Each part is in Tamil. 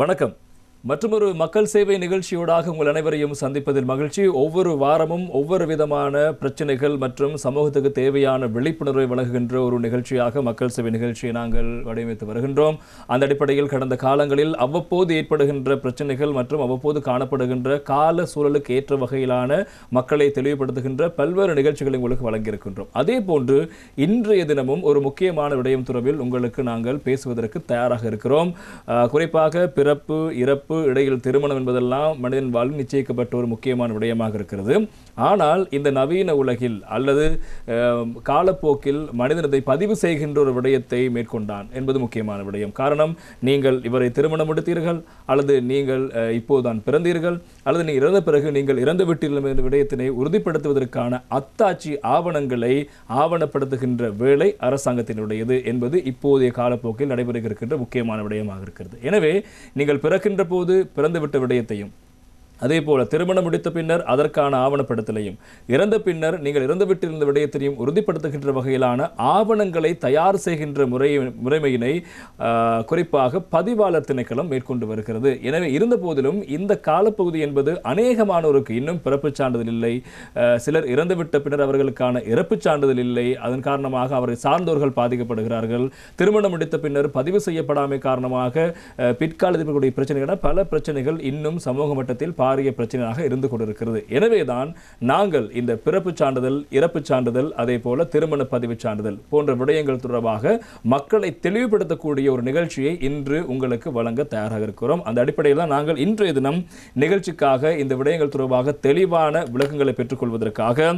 வணக்கம். மற்றொரு மக்கள் சேவை நிகழ்ச்சியோடாக உங்கள் அனைவரையும் சந்திப்பதில் மகிழ்ச்சி. ஒவ்வொரு வாரமும் ஒவ்வொரு விதமான பிரச்சனைகள் மற்றும் சமூகத்துக்கு தேவையான விழிப்புணர்வை வழங்குகின்ற ஒரு நிகழ்ச்சியாக மக்கள் சேவை நிகழ்ச்சியை நாங்கள் வடிவமைத்து வருகின்றோம். அந்த அடிப்படையில் கடந்த காலங்களில் அவ்வப்போது ஏற்படுகின்ற பிரச்சனைகள் மற்றும் அவ்வப்போது காணப்படுகின்ற கால சூழலுக்கு ஏற்ற வகையிலான மக்களை தெளிவுபடுத்துகின்ற பல்வேறு நிகழ்ச்சிகளை உங்களுக்கு வழங்கியிருக்கின்றோம். அதே போன்று இன்றைய தினமும் ஒரு முக்கியமான விடயம் தொடர்பில் உங்களுக்கு நாங்கள் பேசுவதற்கு தயாராக இருக்கிறோம். குறிப்பாக பிறப்பு, இறப்பு, இடையில் திருமணம் என்பதெல்லாம் மனிதன் வாழ்வில் நிச்சயிக்கப்பட்ட ஒரு முக்கியமான விடயமாக இருக்கிறது. ஆனால் இந்த நவீன உலகில் அல்லது காலப்போக்கில் மனிதன் இதை பதிவு செய்கின்ற ஒரு விடயத்தை மேற்கொண்டான் என்பது முக்கியமான விடயம். காரணம், நீங்கள் இவரை திருமணம் எடுத்தீர்கள், அல்லது நீங்கள் இப்போதுதான் பிறந்தீர்கள், அல்லது நீங்கள் இறந்த பிறகு நீங்கள் இறந்து விட்டீர்கள் என்ற விடயத்தினை உறுதிப்படுத்துவதற்கான அத்தாட்சி ஆவணங்களை ஆவணப்படுத்துகின்ற வேலை அரசாங்கத்தினுடையது என்பது இப்போதைய காலப்போக்கில் நடைபெறுகின்ற முக்கியமான விடயமாக இருக்கிறது. எனவே நீங்கள் பிறக்கின்ற போது பிறந்துவிட்ட விடயத்தையும், அதே போல திருமணம் முடித்த பின்னர் அதற்கான ஆவணப்படுத்தலையும், இறந்த பின்னர் நீங்கள் இறந்துவிட்டிருந்த விடயத்தையும் உறுதிப்படுத்துகின்ற வகையிலான ஆவணங்களை தயார் செய்கின்ற முறைமையினை குறிப்பாக பதிவாளர் திணைக்களம் மேற்கொண்டு வருகிறது. எனவே இருந்த போதிலும் இந்த காலப்பகுதி என்பது அநேகமானோருக்கு இன்னும் பிறப்புச் சான்றிதழ் இல்லை, சிலர் இறந்துவிட்ட பின்னர் அவர்களுக்கான இறப்புச் சான்றிதழ் இல்லை. அதன் காரணமாக அவரை சார்ந்தோர்கள் பாதிக்கப்படுகிறார்கள். திருமணம் முடித்த பின்னர் பதிவு செய்யப்படாமை காரணமாக பிற்காலத்தில் பிரச்சனைகள், பல பிரச்சனைகள் இன்னும் சமூக மட்டத்தில் பாரிய பிரச்சனையாக இருந்து கொண்டிருக்கிறது. எனவேதான் நாங்கள் இந்த பிறப்புச் சான்றிதழ், இறப்புச் சான்றிதழ், அதே போல திருமண பதிவு சான்றிதழ் போன்ற விடயங்கள் தொடர்பாக மக்களை தெளிவுபடுத்தக்கூடிய ஒரு நிகழ்ச்சியை இன்று உங்களுக்கு வழங்க தயாராக இருக்கிறோம். அந்த அடிப்படையில் தான் நாங்கள் இன்றைய தினம் நிகழ்ச்சிக்காக இந்த விடயங்கள் தொடர்பாக தெளிவான விளக்கங்களை பெற்றுக்கொள்வதற்காக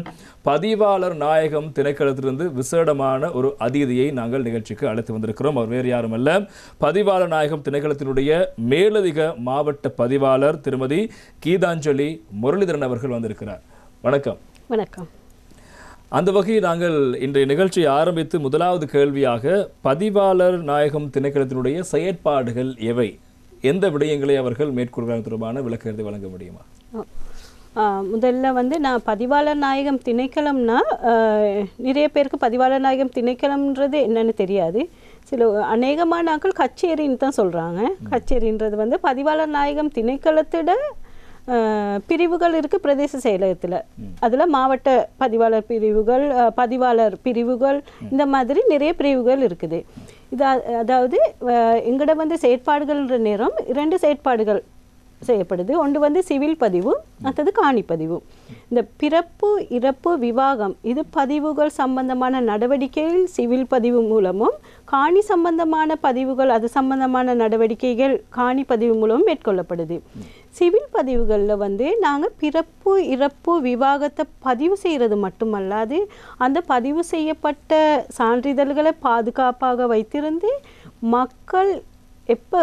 பதிவாளர் நாயகம் திணைக்களத்திலிருந்து விசேடமான ஒரு அதிதியை நாங்கள் நிகழ்ச்சிக்கு அழைத்து வந்திருக்கிறோம். அவர் வேறு யாரும் அல்ல, பதிவாளர் நாயகம் திணைக்களத்தினுடைய மேலதிக மாவட்ட பதிவாளர் திருமதி கீதாஞ்சலி முரளிதரன் அவர்கள் வந்திருக்கிறார். வணக்கம். வணக்கம். அந்த வகையில் நாங்கள் இன்றைய நிகழ்ச்சியை ஆரம்பித்து முதலாவது கேள்வியாக, பதிவாளர் நாயகம் திணைக்களத்தினுடைய செயற்பாடுகள் எவை, எந்த விடயங்களை அவர்கள் மேற்கொள்கிறார்கள் தொடர்பான விளக்கத்தை வழங்க முடியுமா? முதல்ல நான் பதிவாளர் நாயகம் திணைக்களம்னா நிறைய பேருக்கு பதிவாளர் நாயகம் திணைக்களம்ன்றது என்னன்னு தெரியாது. சில அநேகமான நாட்கள் கச்சேரின்னு தான் சொல்கிறாங்க. கச்சேரின்றது பதிவாளர் நாயகம் திணைக்களத்தோட பிரிவுகள் இருக்குது பிரதேச செயலகத்தில். அதில் மாவட்ட பதிவாளர் பிரிவுகள், பதிவாளர் பிரிவுகள், இந்த மாதிரி நிறைய பிரிவுகள் இருக்குது. இது அதாவது எங்கட செயற்பாடுகள்ன்ற நேரம் 2 செயற்பாடுகள் செய்யப்படுது. ஒன்று சிவில் பதிவு, மற்றது காணி பதிவு. இந்த பிறப்பு, இறப்பு, விவாகம் இது பதிவுகள் சம்பந்தமான நடவடிக்கைகள் சிவில் பதிவு மூலமும், காணி சம்பந்தமான பதிவுகள் அது சம்பந்தமான நடவடிக்கைகள் காணி பதிவு மூலமும் மேற்கொள்ளப்படுது. சிவில் பதிவுகளில் நாங்கள் பிறப்பு, இறப்பு, விவாகத்தை பதிவு செய்கிறது மட்டுமல்லாது அந்த பதிவு செய்யப்பட்ட சான்றிதழ்களை பாதுகாப்பாக வைத்திருந்து மக்கள் எப்போ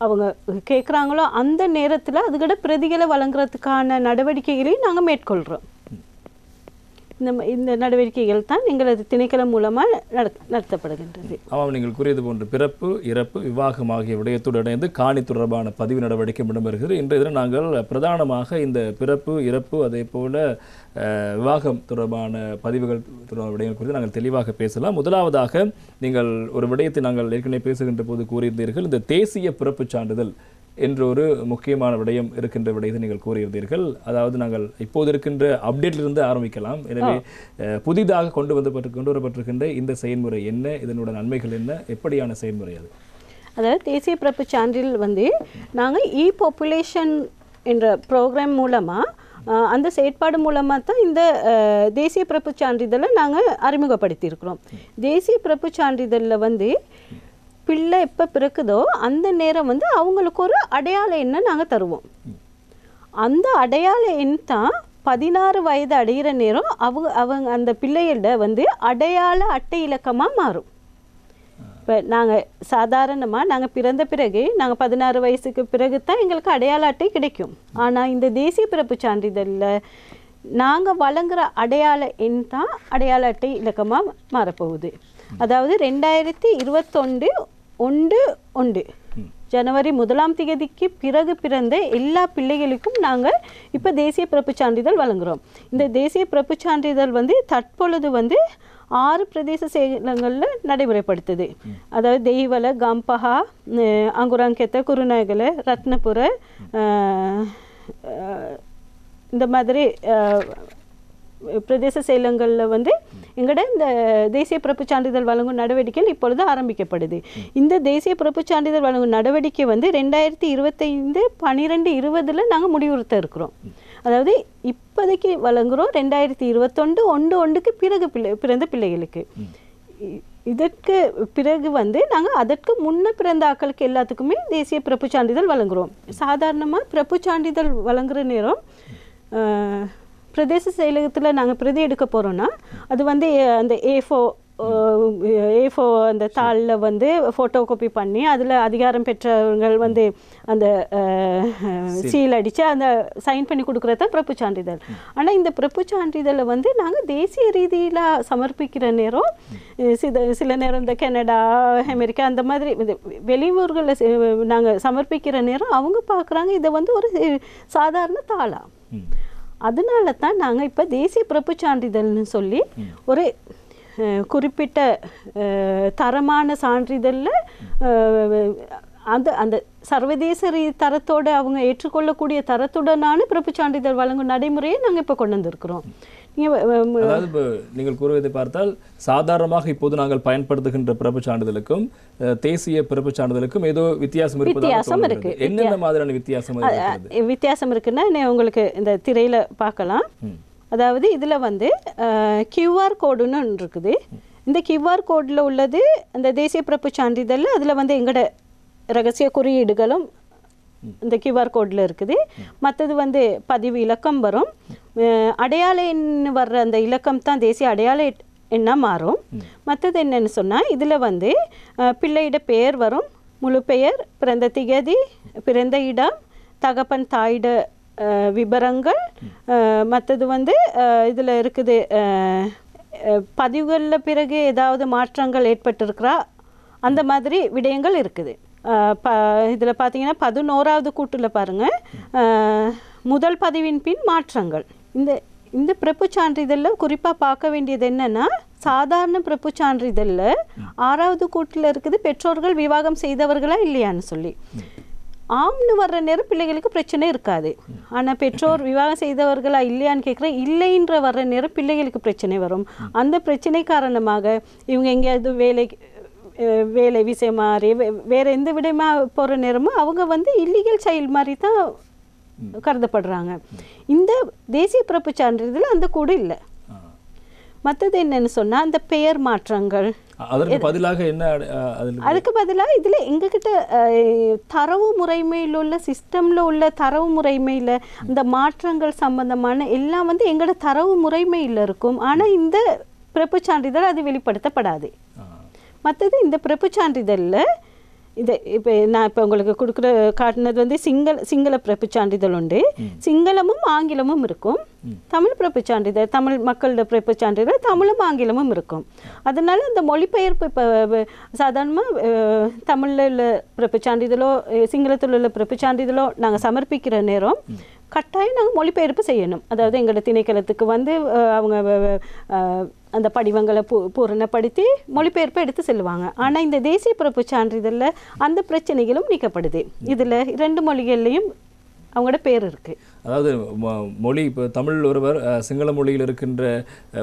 அவங்க கேட்குறாங்களோ அந்த நேரத்தில் அதுக்கிட்ட பிரதிகளை வழங்குறதுக்கான நடவடிக்கைகளையும் நாங்கள் மேற்கொள்கிறோம். இந்த நடவடிக்கைகள் தான் எங்களது திணைக்களம் மூலமாக நடத்தப்படுகின்றது. ஆமாம், நீங்கள் கூறியது போன்று பிறப்பு, இறப்பு, விவாகம் ஆகிய விடயத்தோடு இணைந்து காணி தொடர்பான பதிவு நடவடிக்கை இடம்பெறுகிறது. இன்றைய தினம் நாங்கள் பிரதானமாக இந்த பிறப்பு, இறப்பு, அதே போல விவாகம் தொடர்பான பதிவுகள் தொடர்பான விடயங்கள் குறித்து நாங்கள் தெளிவாக பேசலாம். முதலாவதாக நீங்கள் ஒரு விடயத்தை நாங்கள் ஏற்கனவே பேசுகின்ற போது கூறியிருந்தீர்கள், இந்த தேசிய பிறப்புச் சான்றிதழ் என்ற ஒரு முக்கியமான விடயம் இருக்கின்ற விடயத்தை நீங்கள் கூறியிருந்தீர்கள். அதாவது நாங்கள் இப்போது இருக்கின்ற அப்டேட்டிலிருந்து ஆரம்பிக்கலாம். எனவே புதிதாக கொண்டு வரப்பட்டிருக்கின்ற இந்த செயல்முறை என்ன, இதனோட நன்மைகள் என்ன, எப்படியான செயல்முறை அது? அதாவது தேசிய பிறப்புச் சான்றிதழ் நாங்கள் பாப்புலேஷன் என்ற ப்ரோக்ராம் மூலமாக அந்த செயற்பாடு மூலமாக தான் இந்த தேசிய பிறப்புச் சான்றிதழை நாங்கள் அறிமுகப்படுத்தியிருக்கிறோம். தேசிய பிறப்புச் சான்றிதழில் பிள்ளை எப்போ பிறக்குதோ அந்த நேரம் அவங்களுக்கு ஒரு அடையாள எண்ணை நாங்கள் தருவோம். அந்த அடையாள எண் தான் 16 வயது அடைகிற நேரம் அவங்க அந்த பிள்ளைகள அடையாள அட்டை இலக்கமாக மாறும். இப்போ நாங்கள் சாதாரணமாக நாங்கள் பிறந்த பிறகு நாங்கள் 16 வயசுக்கு பிறகு தான் எங்களுக்கு அடையாள அட்டை கிடைக்கும். ஆனால் இந்த தேசிய பிறப்புச் சான்றிதழில் நாங்கள் வழங்குகிற அடையாள எண் தான் அடையாள அட்டை இலக்கமாக மாறப்போகுது. அதாவது 2021 ஜனவரி 1ஆம் தேதிக்கு பிறகு பிறந்த எல்லா பிள்ளைகளுக்கும் நாங்கள் இப்போ தேசிய பிறப்புச் சான்றிதழ் வழங்குகிறோம். இந்த தேசிய பிறப்புச் சான்றிதழ் தற்பொழுது 6 பிரதேச செயலகங்களில் நடைமுறைப்படுத்துது. அதாவது தெய்வல, கம்பஹா, அங்குராங்கெத்த, குருநாகல, ரத்னபுர, இந்த மாதிரி பிரதேச செயலகங்களில் வந்து எங்கட இந்த தேசிய பிறப்புச் சான்றிதழ் வழங்கும் நடவடிக்கைகள் இப்பொழுது ஆரம்பிக்கப்படுது. இந்த தேசிய பிறப்புச் சான்றிதழ் வழங்கும் நடவடிக்கை வந்து 2025 12/20 நாங்கள் முடிவுறுத்த இருக்கிறோம். அதாவது இப்போதைக்கு வழங்குகிறோம் 2021 1/1 பிறகு பிறந்த பிள்ளைகளுக்கு. இதற்கு பிறகு வந்து நாங்கள் அதற்கு முன்ன பிறந்த ஆக்களுக்கு எல்லாத்துக்குமே தேசிய பிறப்புச் சான்றிதழ் வழங்குகிறோம். சாதாரணமாக பிறப்புச் சான்றிதழ் வழங்குகிற நேரம் பிரதேச செயலகத்தில் நாங்கள் பிரதி எடுக்க போகிறோன்னா அது வந்து அந்த A4 அந்த தாளில் வந்து ஃபோட்டோ காப்பி பண்ணி அதில் அதிகாரம் பெற்றவர்கள் வந்து அந்த சீல் அடித்து அந்த சைன் பண்ணி கொடுக்குறது பிறப்புச் சான்றிதழ். ஆனால் இந்த பிறப்புச் சான்றிதழை வந்து நாங்கள் தேசிய ரீதியில் சமர்ப்பிக்கிற நேரம் சில நேரம் இந்த கனடா, அமெரிக்கா அந்த மாதிரி வெளியூர்களில் நாங்கள் சமர்ப்பிக்கிற நேரம் அவங்க பார்க்குறாங்க இதை வந்து ஒரு சாதாரண தாளா. அதனால தான் நாங்கள் இப்போ தேசிய பிறப்புச் சான்றிதழ்னு சொல்லி ஒரு குறிப்பிட்ட தரமான சான்றிதழில் அந்த அந்த சர்வதேச தரத்தோடு அவங்க ஏற்றுக்கொள்ளக்கூடிய தரத்துடனான பிறப்புச் சான்றிதழ் வழங்கும் நடைமுறையை நாங்கள் இப்போ கொண்டு வந்திருக்கிறோம். அதாவது இப்போ நீங்கள் கூறுவதை பார்த்தால் சாதாரணமாக இப்போது நாங்கள் பயன்படுத்துகின்ற பிறப்புச் சான்றிதழுக்கும் தேசிய பிறப்புச் சான்றிதழுக்கும் ஏதோ வித்தியாசம் இருக்கு. என்னென்ன மாதிரியான வித்தியாசம் இருக்குன்னா உங்களுக்கு இந்த திரையில பார்க்கலாம். அதாவது இதில் வந்து QR கோடுன்னு ஒன்று இருக்குது. இந்த QR கோடில் உள்ளது அந்த தேசிய பிறப்புச் சான்றிதழ். அதில் வந்து எங்களோட ரகசிய குறியீடுகளும் இந்த QR கோடில் இருக்குது. மற்றது வந்து பதிவு இலக்கம் வரும். அடையாள எண் வர்ற அந்த இலக்கம் தான் தேசிய அடையாள எண்ணா மாறும். மற்றது என்னன்னு சொன்னால் இதில் வந்து பிள்ளையிட பெயர் வரும், முழு பெயர், பிறந்த திகதி, பிறந்த இடம், தகப்பன் தாயிட விபரங்கள். மற்றது வந்து இதில் இருக்குது பதிவுகளில் பிறகு ஏதாவது மாற்றங்கள் ஏற்பட்டிருக்கிறா அந்த மாதிரி விடயங்கள் இருக்குது. இதில் பார்த்தீங்கன்னா 11வது கூட்டில் பாருங்கள், முதல் பதிவின் பின் மாற்றங்கள். இந்த பிறப்புச் சான்றிதழில் குறிப்பாக பார்க்க வேண்டியது என்னென்னா, சாதாரண பிறப்புச் சான்றிதழில் 6வது கூட்டில் இருக்குது பெற்றோர்கள் விவாகம் செய்தவர்களா இல்லையான்னு சொல்லி. ஆம்னு வர்ற நேரம் பிள்ளைகளுக்கு பிரச்சனை இருக்காது. ஆனால் பெற்றோர் விவாகம் செய்தவர்களா இல்லையான்னு கேட்குற இல்லைன்ற வர்ற நேரம் பிள்ளைகளுக்கு பிரச்சனை வரும். அந்த பிரச்சனை காரணமாக இவங்க எங்கேயாவது வேலை விஷயம் மாதிரி வேறு எந்த விடமா போகிற நேரமும் அவங்க வந்து இல்லீகல் சைல்டு மாதிரி தான் கருதப்படுறாங்க. இந்த தேசிய பிறப்புச் சான்றிதழ் அந்த கூட இல்லை. மற்றது என்னன்னு சொன்னால் அந்த பெயர் மாற்றங்கள், அதுக்கு பதிலாக என்ன, அதுக்கு பதிலாக இதில் எங்ககிட்ட தரவு முறைமையில் உள்ள சிஸ்டமில் உள்ள தரவு முறைமையில் இந்த மாற்றங்கள் சம்பந்தமான எல்லாம் வந்து எங்களோட தரவு முறைமையில் இருக்கும். ஆனால் இந்த பிறப்புச் சான்றிதழ் அது வெளிப்படுத்தப்படாது. மற்றது இந்த பிறப்புச் சான்றிதழில் இப்போ நான் இப்போ உங்களுக்கு காட்டினது வந்து சிங்கள பிறப்புச் சான்றிதழ் உண்டு. சிங்களமும் ஆங்கிலமும் இருக்கும். தமிழ் பிறப்புச் சான்றிதழ், தமிழ் மக்களோட பிறப்புச் சான்றிதழ் தமிழும் ஆங்கிலமும் இருக்கும். அதனால இந்த மொழிபெயர்ப்பு இப்போ சாதாரணமாக தமிழில் உள்ள பிறப்புச் சான்றிதழோ சிங்களத்தில் உள்ள பிறப்புச் சான்றிதழோ நாங்கள் சமர்ப்பிக்கிற நேரம் கட்டாயம் நாங்கள் மொழிபெயர்ப்பு செய்யணும். அதாவது எங்களோட திணைக்களத்துக்கு வந்து அவங்க அந்த படிவங்களை பூரணப்படுத்தி மொழிபெயர்ப்பை எடுத்து செல்லுவாங்க. ஆனால் இந்த தேசிய பிறப்புச் சான்றிதழில் அந்த பிரச்சனைகளும் நீக்கப்படுது. இதில் 2 மொழிகள்லையும் அவங்களோட பேர் இருக்குது. அதாவது மொழி இப்போ தமிழ் ஒருவர் சிங்கள மொழியில் இருக்கின்ற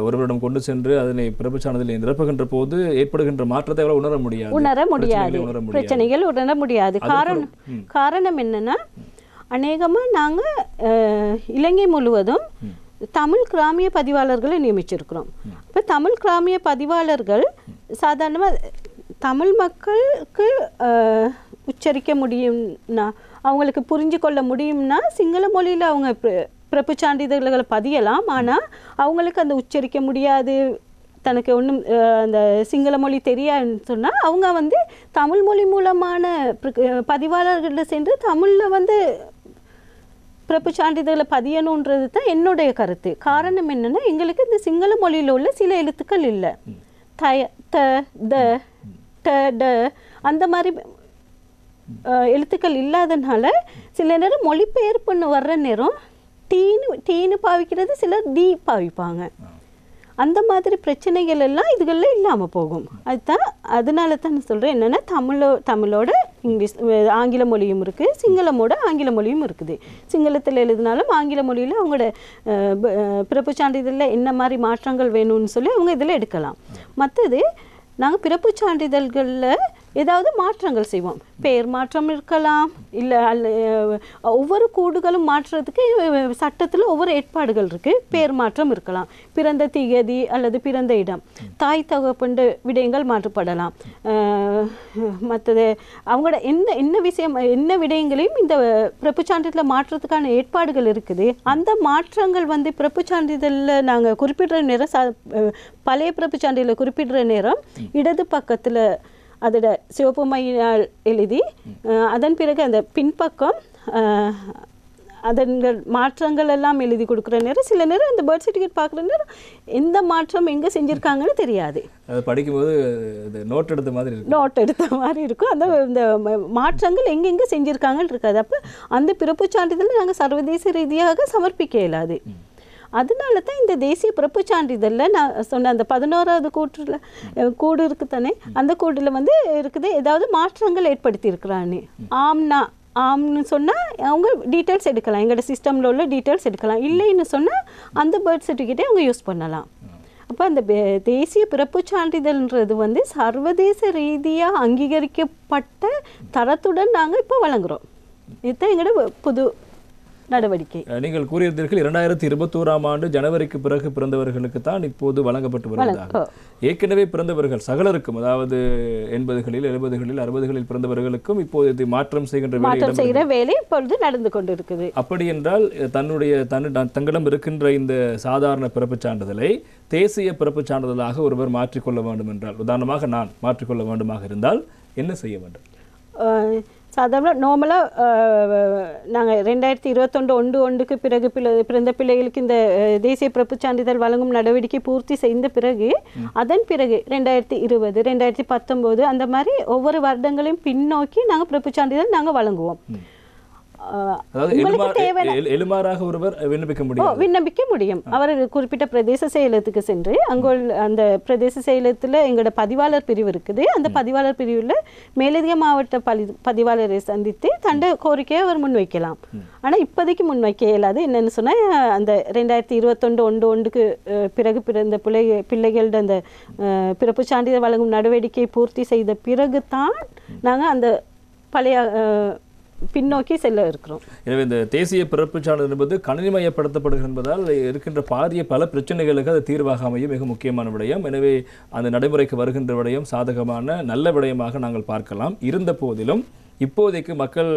ஒருவரிடம் கொண்டு சென்று அதனை பிறப்புச் சான்றிதழை நிரப்புகின்ற போது ஏற்படுகின்ற மாற்றத்தை உணர முடியாது. பிரச்சனைகள் உணர முடியாது. காரணம் என்னன்னா, அநேகமாக நாங்கள் இலங்கை முழுவதும் தமிழ் கிராமிய பதிவாளர்களை நியமிச்சிருக்கிறோம். இப்போ தமிழ் கிராமிய பதிவாளர்கள் சாதாரணமாக தமிழ் மக்களுக்கு உச்சரிக்க முடியும்னா, அவங்களுக்கு புரிஞ்சு கொள்ள முடியும்னா சிங்கள மொழியில் அவங்க பிறப்புச் சான்றிதழ்களை பதியலாம். ஆனால் அவங்களுக்கு அந்த உச்சரிக்க முடியாது, தனக்கு ஒன்றும் அந்த சிங்கள மொழி தெரியாதுன்னு சொன்னால் அவங்க வந்து தமிழ் மொழி மூலமான பதிவாளர்களில் சென்று தமிழில் வந்து பிறப்புச் சான்றிதழை பதியணுன்றது தான் என்னுடைய கருத்து. காரணம் என்னென்னா, எங்களுக்கு இந்த சிங்கள மொழியில் உள்ள சில எழுத்துக்கள் இல்லை. த த ட ட அந்த மாதிரி எழுத்துக்கள் இல்லாதனால சில நேரம் மொழிபெயர்ப்புன்னு வர்ற நேரம் டீன்னு பாவிக்கிறது, சிலர் டி பாவிப்பாங்க. அந்த மாதிரி பிரச்சனைகள் எல்லாம் இதுகளில் இல்லாமல் போகும். அதுதான் அதனால தான் நான் சொல்கிறேன் என்னென்னா தமிழோட இங்கிலீஷ் ஆங்கில மொழியும் இருக்குது, சிங்களமோட ஆங்கில மொழியும் இருக்குது. சிங்களத்தில் எழுதினாலும் ஆங்கில மொழியில் அவங்களோட பிறப்பு சான்றிதழில் என்ன மாதிரி மாற்றங்கள் வேணும்னு சொல்லி அவங்க இதில் எடுக்கலாம். மற்றது நாங்கள் பிறப்பு சான்றிதழ்களில் ஏதாவது மாற்றங்கள் செய்வோம். பெயர் மாற்றம் இருக்கலாம், இல்லை ஒவ்வொரு கூடுகளும் மாற்றுறதுக்கு சட்டத்தில் ஒவ்வொரு ஏற்பாடுகள் இருக்குது. பெயர் மாற்றம் இருக்கலாம், பிறந்த திகதி அல்லது பிறந்த இடம், தாய் தகப்பண்ட விடயங்கள் மாற்றப்படலாம். மற்றது அவங்களோட என்ன விஷயம் என்ன விடயங்களையும் இந்த பிறப்பு சான்றிதழில் மாற்றத்துக்கான ஏற்பாடுகள் இருக்குது. அந்த மாற்றங்கள் வந்து பிறப்பு சான்றிதழில் நாங்கள் குறிப்பிடுற நேரம் பழைய பிறப்பு சான்றிதழில் குறிப்பிடுற நேரம் இடது பக்கத்தில் அதோட சிவப்பு மையினால் எழுதி அதன் பிறகு அந்த பின்பக்கம் அதன் மாற்றங்கள் எல்லாம் எழுதி கொடுக்குற நேரம் சில நேரம் அந்த பர்த் சர்டிஃபிகேட் பார்க்குற நேரம் எந்த மாற்றம் எங்கே செஞ்சுருக்காங்கன்னு தெரியாது. அது படிக்கும்போது நோட் எடுத்த மாதிரி இருக்கும். அந்த இந்த மாற்றங்கள் எங்கெங்கே செஞ்சுருக்காங்கன்னு இருக்காது. அப்போ அந்த பிறப்பு சான்றிதழ் நாங்கள் சர்வதேச ரீதியாக சமர்ப்பிக்க இயலாது. அதனால தான் இந்த தேசிய பிறப்பு சான்றிதழில் நான் சொன்ன அந்த 11வது கூடு இருக்குது தானே, அந்த கூடில் வந்து இருக்குது ஏதாவது மாற்றங்கள் ஏற்படுத்தி இருக்கிறான்னு. ஆம்னு சொன்னால் அவங்க டீட்டெயில்ஸ் எடுக்கலாம், எங்களோட சிஸ்டமில் உள்ள டீட்டெயில்ஸ் எடுக்கலாம். இல்லைன்னு சொன்னால் அந்த பர்த் சர்டிஃபிகேட்டை அவங்க யூஸ் பண்ணலாம். அப்போ அந்த தேசிய பிறப்பு சான்றிதழ்ன்றது வந்து சர்வதேச ரீதியாக அங்கீகரிக்கப்பட்ட தரத்துடன் நாங்கள் இப்போ வழங்குகிறோம். இதுதான் எங்களோட புது நடவடிக்கை. நீங்கள் கூறியிருந்தீர்கள் 2021ஆம் ஆண்டு ஜனவரிக்கு பிறகு பிறந்தவர்களுக்கு தான் இப்போது வழங்கப்பட்டு வருவதாக. ஏற்கனவே பிறந்தவர்கள் சகலருக்கும், அதாவது 80களில் 70களில் 60களில் பிறந்தவர்களுக்கும் இப்போது இது மாற்றம் செய்கின்ற வேலை இப்பொழுது நடந்து கொண்டு இருக்குது. அப்படி என்றால் தங்களிடம் இருக்கின்ற இந்த சாதாரண பிறப்புச் சான்றிதழை தேசிய பிறப்புச் சான்றிதழாக ஒருவர் மாற்றிக்கொள்ள வேண்டும் என்றால், உதாரணமாக நான் மாற்றிக்கொள்ள வேண்டுமாக இருந்தால் என்ன செய்ய வேண்டும்? சாதாரண நார்மலாக நாங்கள் 2021 பிறகு பிறந்த பிள்ளைகளுக்கு இந்த தேசிய பிறப்பு சான்றிதழ் வழங்கும் நடவடிக்கை பூர்த்தி செய்த பிறகு அதன் பிறகு 2020 2019 அந்த மாதிரி ஒவ்வொரு வருடங்களையும் பின்னோக்கி நாங்கள் பிறப்பு சான்றிதழ் நாங்கள் வழங்குவோம். எலுமாறாக ஒருவர் விண்ணப்பிக்க முடியும். அவர் குறிப்பிட்ட பிரதேச செயலகத்துக்கு சென்று அங்குள்ள அந்த பிரதேச செயலகத்தில் எங்களோட பதிவாளர் பிரிவு இருக்குது. அந்த பதிவாளர் பிரிவில் மேலதிக மாவட்ட பதிவாளரை சந்தித்து தண்ட கோரிக்கையை அவர் முன்வைக்கலாம். ஆனால் இப்போதைக்கு முன்வைக்க இயலாது. என்னென்னு சொன்னால் அந்த 2021 பிறகு பிறந்த பிள்ளைகளோட அந்த பிறப்பு சான்றிதழ் வழங்கும் நடவடிக்கையை பூர்த்தி செய்த பிறகு தான் நாங்கள் அந்த பழைய பின்னோக்கி செல்ல இருக்கிறோம். எனவே இந்த தேசிய பிறப்பு சான்றிதழ் என்பது கணினிமயப்படுத்தப்படுகிறது என்பதால் இருக்கின்ற பாரிய பல பிரச்சனைகளுக்கு அது தீர்வாக அமையும் மிக முக்கியமான விடயம். எனவே அந்த நடைமுறைக்கு வருகின்ற விடயம் சாதகமான நல்ல விடயமாக நாங்கள் பார்க்கலாம். இருந்த போதிலும் இப்போதைக்கு மக்கள்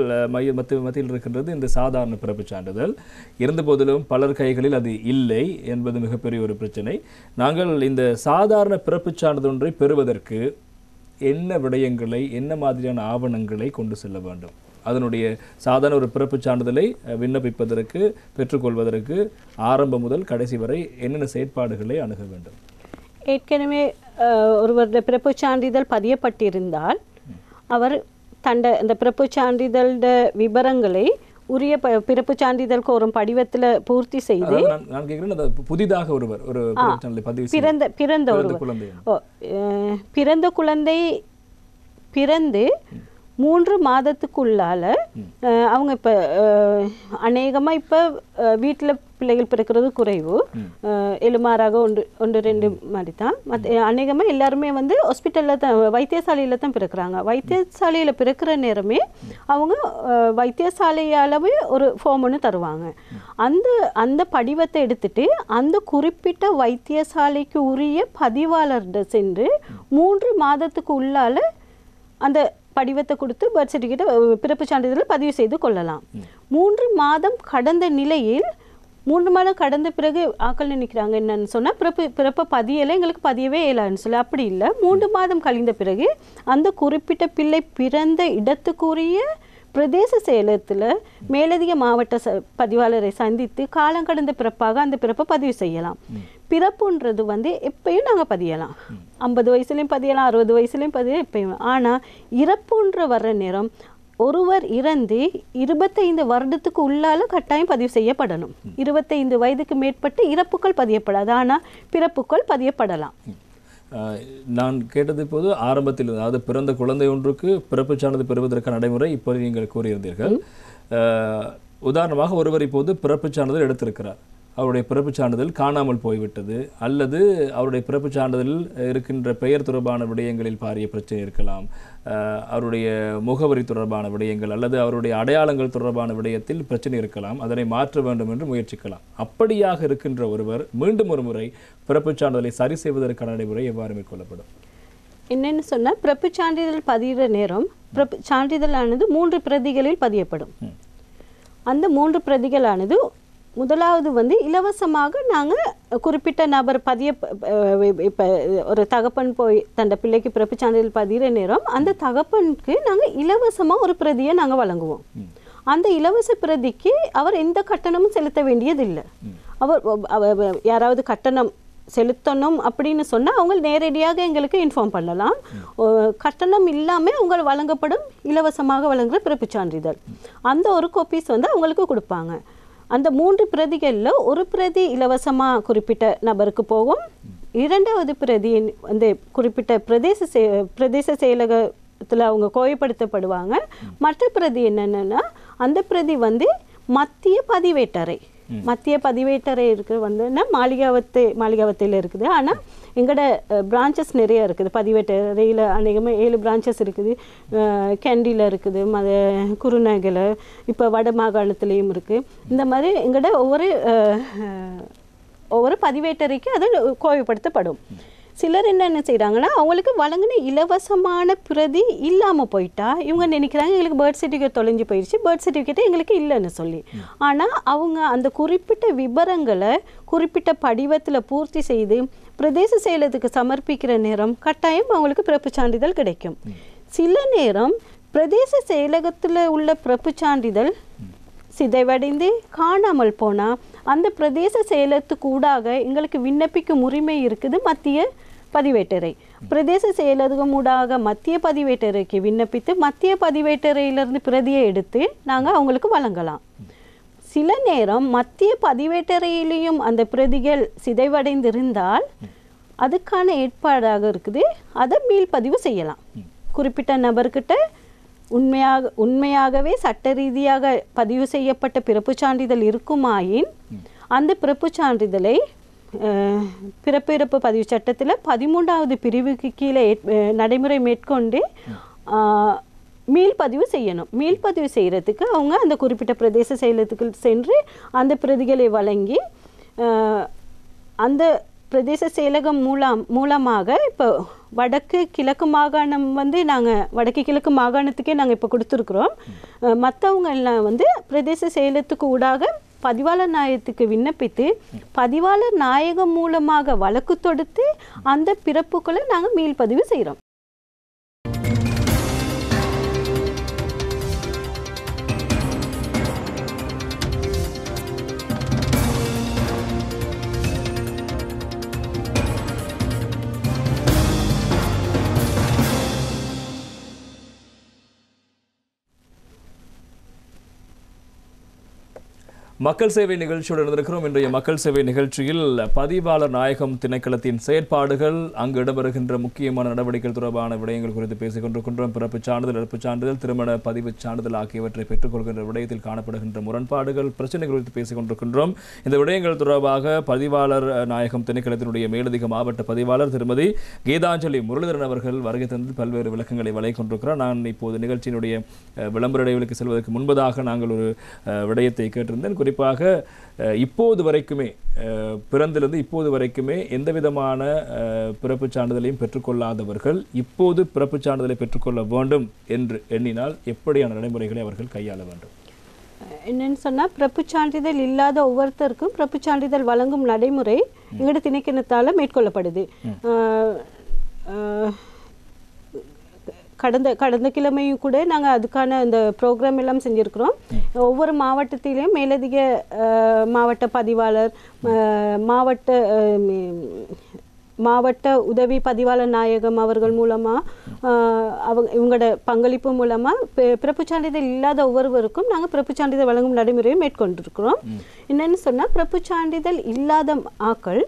மத்தியில் இருக்கின்றது இந்த சாதாரண பிறப்பு சான்றிதழ். இருந்த போதிலும் பலர் கைகளில் அது இல்லை என்பது மிகப்பெரிய ஒரு பிரச்சனை. நாங்கள் இந்த சாதாரண பிறப்பு சான்றிதழ் ஒன்றை பெறுவதற்கு என்ன விடயங்களை என்ன மாதிரியான ஆவணங்களை கொண்டு செல்ல வேண்டும்? அதனுடைய சாதாரண ஒரு பிறப்பு சான்றிதழை விண்ணப்பிப்பதற்கு பெற்றுக்கொள்வதற்கு ஆரம்பம் முதல் கடைசி வரை என்னென்ன செயற்பாடுகளை அணுக வேண்டும்? ஏற்கனவே ஒருவருடைய பிறப்பு சான்றிதழ் பதியப்பட்டிருந்தால் அவர் இந்த பிறப்பு சான்றிதழ் விவரங்களை உரிய பிறப்பு சான்றிதழ் கோரும் படிவத்தில் பூர்த்தி செய்து புதிதாக ஒருவர் ஒரு பிறந்த குழந்தை பிறந்து 3 மாதத்துக்குள்ளால அவங்க இப்போ அநேகமாக இப்போ வீட்டில் பிள்ளைகள் பிறக்கிறது குறைவு, எலுமாறாக 1-2 மாதிரி தான். அநேகமாக எல்லாருமே வந்து ஹாஸ்பிட்டலில் தான் வைத்தியசாலையில் தான் பிறக்கிறாங்க. வைத்தியசாலையில் பிறக்கிற நேரமே அவங்க வைத்தியசாலையாலவே ஒரு ஃபார்ம் ஒன்று தருவாங்க. அந்த படிவத்தை எடுத்துட்டு அந்த குறிப்பிட்ட வைத்தியசாலைக்கு உரிய பதிவாளர்கிட்ட சென்று 3 மாதத்துக்கு உள்ளால அந்த படிவத்தை கொடுத்து பர்த் சர்டிஃபிகேட்டை பிறப்பு சான்றிதழில் பதிவு செய்து கொள்ளலாம். 3 மாதம் கடந்த நிலையில் 3 மாதம் கடந்த பிறகு ஆக்கள் நினைக்கிறாங்க என்னன்னு சொன்னால் பிறப்பை பதியலை, எங்களுக்கு பதியவே இயலான்னு சொல்லி. அப்படி இல்லை, 3 மாதம் கழிந்த பிறகு அந்த குறிப்பிட்ட பிள்ளை பிறந்த இடத்துக்குரிய பிரதேச செயலகத்தில் மேலதிக மாவட்ட பதிவாளரை சந்தித்து காலம் கடந்த பிறப்பாக அந்த பிறப்பை பதிவு செய்யலாம். பிறப்புன்றது வந்து எப்பயும் நாங்கள் பதியலாம், 50 வயசுலையும் பதியலாம், 60 வயசுலையும் பதியலாம், எப்பயும். ஆனால் இறப்புன்ற வர்ற நேரம் ஒருவர் இறந்து 25 வருடத்துக்கு உள்ளால கட்டாயம் பதிவு செய்யப்படணும். 25 வயதுக்கு மேற்பட்டு இறப்புகள் பதியப்படாது, ஆனால் பிறப்புகள் பதியப்படலாம். நான் கேட்டது இப்போது ஆரம்பத்தில், அதாவது பிறந்த குழந்தை ஒன்றுக்கு பிறப்பு சான்றிதழ் பெறுவதற்கான நடைமுறை இப்போது நீங்கள் கூறியிருந்தீர்கள். உதாரணமாக ஒருவர் இப்போது பிறப்பு சான்றிதழ் எடுத்திருக்கிறார், அவருடைய பிறப்புச் சான்றிதழ் காணாமல் போய்விட்டது, அல்லது அவருடைய பிறப்புச் சான்றிதழில் இருக்கின்ற பெயர் தொடர்பான விடயங்களில் பாரிய பிரச்சனை இருக்கலாம், அவருடைய முகவரி தொடர்பான விடயங்கள் அல்லது அவருடைய அடையாளங்கள் தொடர்பான விடயத்தில் பிரச்சனை இருக்கலாம், அதனை மாற்ற வேண்டும் என்று முயற்சிக்கலாம். அப்படியாக இருக்கின்ற ஒருவர் மீண்டும் ஒரு முறை பிறப்புச் சான்றிதழை சரி செய்வதற்கான நடைமுறை எவ்வாறு மேற்கொள்ளப்படும்? என்னென்னு சொன்னால், பிறப்புச் சான்றிதழ் பதிகிற நேரம் சான்றிதழானது 3 பிரதிகளில் பதியப்படும். அந்த 3 பிரதிகளானது முதலாவது வந்து இலவசமாக நாங்கள் குறிப்பிட்ட நபர் பதிய, இப்போ ஒரு தகப்பன் போய் தன் பிள்ளைக்கு பிறப்பு சான்றிதழ் பதிகிற நேரம் அந்த தகப்பனுக்கு நாங்கள் இலவசமாக ஒரு பிரதியை நாங்கள் வழங்குவோம். அந்த இலவச பிரதிக்கு அவர் எந்த கட்டணமும் செலுத்த வேண்டியதில்லை. அவர் யாராவது கட்டணம் செலுத்தணும் அப்படின்னு சொன்னால் அவங்க நேரடியாக எங்களுக்கு இன்ஃபார்ம் பண்ணலாம். கட்டணம் இல்லாமல் அவங்க வழங்கப்படும் இலவசமாக வழங்குகிற பிறப்பு சான்றிதழ் அந்த ஒரு கோப்பீஸ் வந்து அவங்களுக்கு கொடுப்பாங்க. அந்த 3 பிரதிகளில் ஒரு பிரதி இலவசமாக குறிப்பிட்ட நபருக்கு போகும், 2வது பிரதி வந்து குறிப்பிட்ட பிரதேச செயலகத்தில் அவங்க கோயப்படுத்தப்படுவாங்க. மற்ற பிரதி என்னென்னா, அந்த பிரதி வந்து மத்திய பதிவேட்டரை இருக்குது வந்துன்னா மாளிகாவத்தையில் இருக்குது. ஆனால் எங்களோட பிரான்ச்சஸ் நிறைய இருக்குது. பதிவேட்டரையில் அநேகமாக 7 பிரான்ச்சஸ் இருக்குது. கேண்டியில் இருக்குது, குருநகையில், இப்போ வட மாகாணத்துலேயும் இருக்குது. இந்த மாதிரி எங்களோட ஒவ்வொரு பதிவேட்டரைக்கு அது கோவைப்படுத்தப்படும். சிலர் என்ன செய்கிறாங்கன்னா, அவங்களுக்கு வழங்கின இலவசமான பிரதி இல்லாமல் போயிட்டா இவங்க நினைக்கிறாங்க எங்களுக்கு பர்த் சர்டிஃபிகேட் தொலைஞ்சு போயிடுச்சு, பர்த் சர்டிஃபிகேட்டே எங்களுக்கு இல்லைன்னு சொல்லி. ஆனால் அவங்க அந்த குறிப்பிட்ட விவரங்களை குறிப்பிட்ட படிவத்தில் பூர்த்தி செய்து பிரதேச செயலகத்துக்கு சமர்ப்பிக்கிற நேரம் கட்டாயம் அவங்களுக்கு பிறப்பு சான்றிதழ் கிடைக்கும். சில நேரம் பிரதேச செயலகத்தில் உள்ள பிறப்பு சான்றிதழ் சிதைவடைந்து காணாமல் போனால் அந்த பிரதேச செயலகத்துக்கு ஊடாக எங்களுக்கு விண்ணப்பிக்கும் உரிமை இருக்குது மத்திய பதிவேட்டரை. பிரதேச செயலகம் ஊடாக மத்திய பதிவேட்டரைக்கு விண்ணப்பித்து மத்திய பதிவேட்டரையிலிருந்து பிரதியை எடுத்து நாங்கள் அவங்களுக்கு வழங்கலாம். சில நேரம் மத்திய பதிவேட்டரையிலையும் அந்த பிரதிகள் சிதைவடைந்திருந்தால் அதுக்கான ஏற்பாடாக இருக்குது, அதை மீள்பதிவு செய்யலாம். குறிப்பிட்ட நபர்கிட்ட உண்மையாகவே சட்ட ரீதியாக பதிவு செய்யப்பட்ட பிறப்பு சான்றிதழ் இருக்குமாயின் அந்த பிறப்பு சான்றிதழை பிறப்பிறப்பு பதிவு சட்டத்தில் 13வது பிரிவுக்கு கீழே நடைமுறை மேற்கொண்டு மீள்பதிவு செய்யணும். மீள்பதிவு செய்கிறதுக்கு அவங்க அந்த குறிப்பிட்ட பிரதேச செயலகத்துக்கு சென்று அந்த பிரதிகளை வழங்கி அந்த பிரதேச செயலகம் மூலமாக இப்போ வடக்கு கிழக்கு மாகாணம் வந்து நாங்கள் வடக்கு கிழக்கு மாகாணத்துக்கே நாங்கள் இப்போ கொடுத்துருக்குறோம். மற்றவங்க எல்லாம் வந்து பிரதேச செயலகத்துக்கு ஊடாக பதிவாளர் நாயகத்துக்கு விண்ணப்பித்து பதிவாளர் நாயகம் மூலமாக வழக்கு தொடுத்து அந்த பிறப்புகளை நாங்கள் மீள்பதிவு செய்கிறோம். மக்கள் சேவை நிகழ்ச்சியோடு இருந்திருக்கிறோம். இன்றைய மக்கள் சேவை நிகழ்ச்சியில் பதிவாளர் நாயகம் திணைக்களத்தின் செயற்பாடுகள், அங்கு இடம்பெறுகின்ற முக்கியமான நடவடிக்கைகள் தொடர்பான விடயங்கள் குறித்து பேசிக் கொண்டிருக்கின்றோம். பிறப்புச் சான்றிதழ், இறப்புச் சான்றிதழ், திருமண பதிவுச் சான்றிதழ் ஆகியவற்றை பெற்றுக்கொள்கின்ற விடயத்தில் காணப்படுகின்ற முரண்பாடுகள், பிரச்சனைகள் குறித்து பேசிக் கொண்டிருக்கின்றோம். இந்த விடயங்கள் தொடர்பாக பதிவாளர் நாயகம் திணைக்களத்தினுடைய மேலதிக மாவட்ட பதிவாளர் திருமதி கீதாஞ்சலி முரளிதரன் அவர்கள் வருகை தந்து பல்வேறு விளக்கங்களை வழங்கிக் கொண்டிருக்கிறார். நான் இப்போது நிகழ்ச்சியினுடைய விளம்பர இடைவெளிக்கு செல்வதற்கு முன்பதாக நாங்கள் ஒரு விடயத்தை கேட்டிருந்தேன். குறிப்பாக இப்போது வரைக்குமே பிறந்திலிருந்து இப்போது வரைக்குமே எந்த விதமான பிறப்புச் சான்றிதழையும் பெற்றுக்கொள்ளாதவர்கள் இப்போது பிறப்புச் சான்றிதழை பெற்றுக்கொள்ள வேண்டும் என்று எண்ணினால் எப்படியான நடைமுறைகளை அவர்கள் கையாள வேண்டும்? என்னன்னு சொன்னால், பிறப்புச் சான்றிதழ் இல்லாத ஒவ்வொருத்தருக்கும் பிறப்புச் சான்றிதழ் வழங்கும் நடைமுறை எங்களோட திணைக்களத்தால் மேற்கொள்ளப்படுது. கடந்த கிழமையும் கூட நாங்கள் அதுக்கான இந்த ப்ரோக்ராம் எல்லாம் செஞ்சுருக்கிறோம். ஒவ்வொரு மாவட்டத்திலையும் மேலதிக மாவட்ட பதிவாளர், மாவட்ட மாவட்ட உதவி பதிவாளர் நாயகம் அவர்கள் மூலமாக இவங்களோட பங்களிப்பு மூலமாக பிறப்புச் சான்றிதழ் இல்லாத ஒவ்வொருவருக்கும் நாங்கள் பிறப்புச் சான்றிதழ் வழங்கும் நடைமுறையை மேற்கொண்டிருக்கிறோம். என்னன்னு சொன்னால் பிறப்புச் சான்றிதழ் இல்லாத ஆக்கள்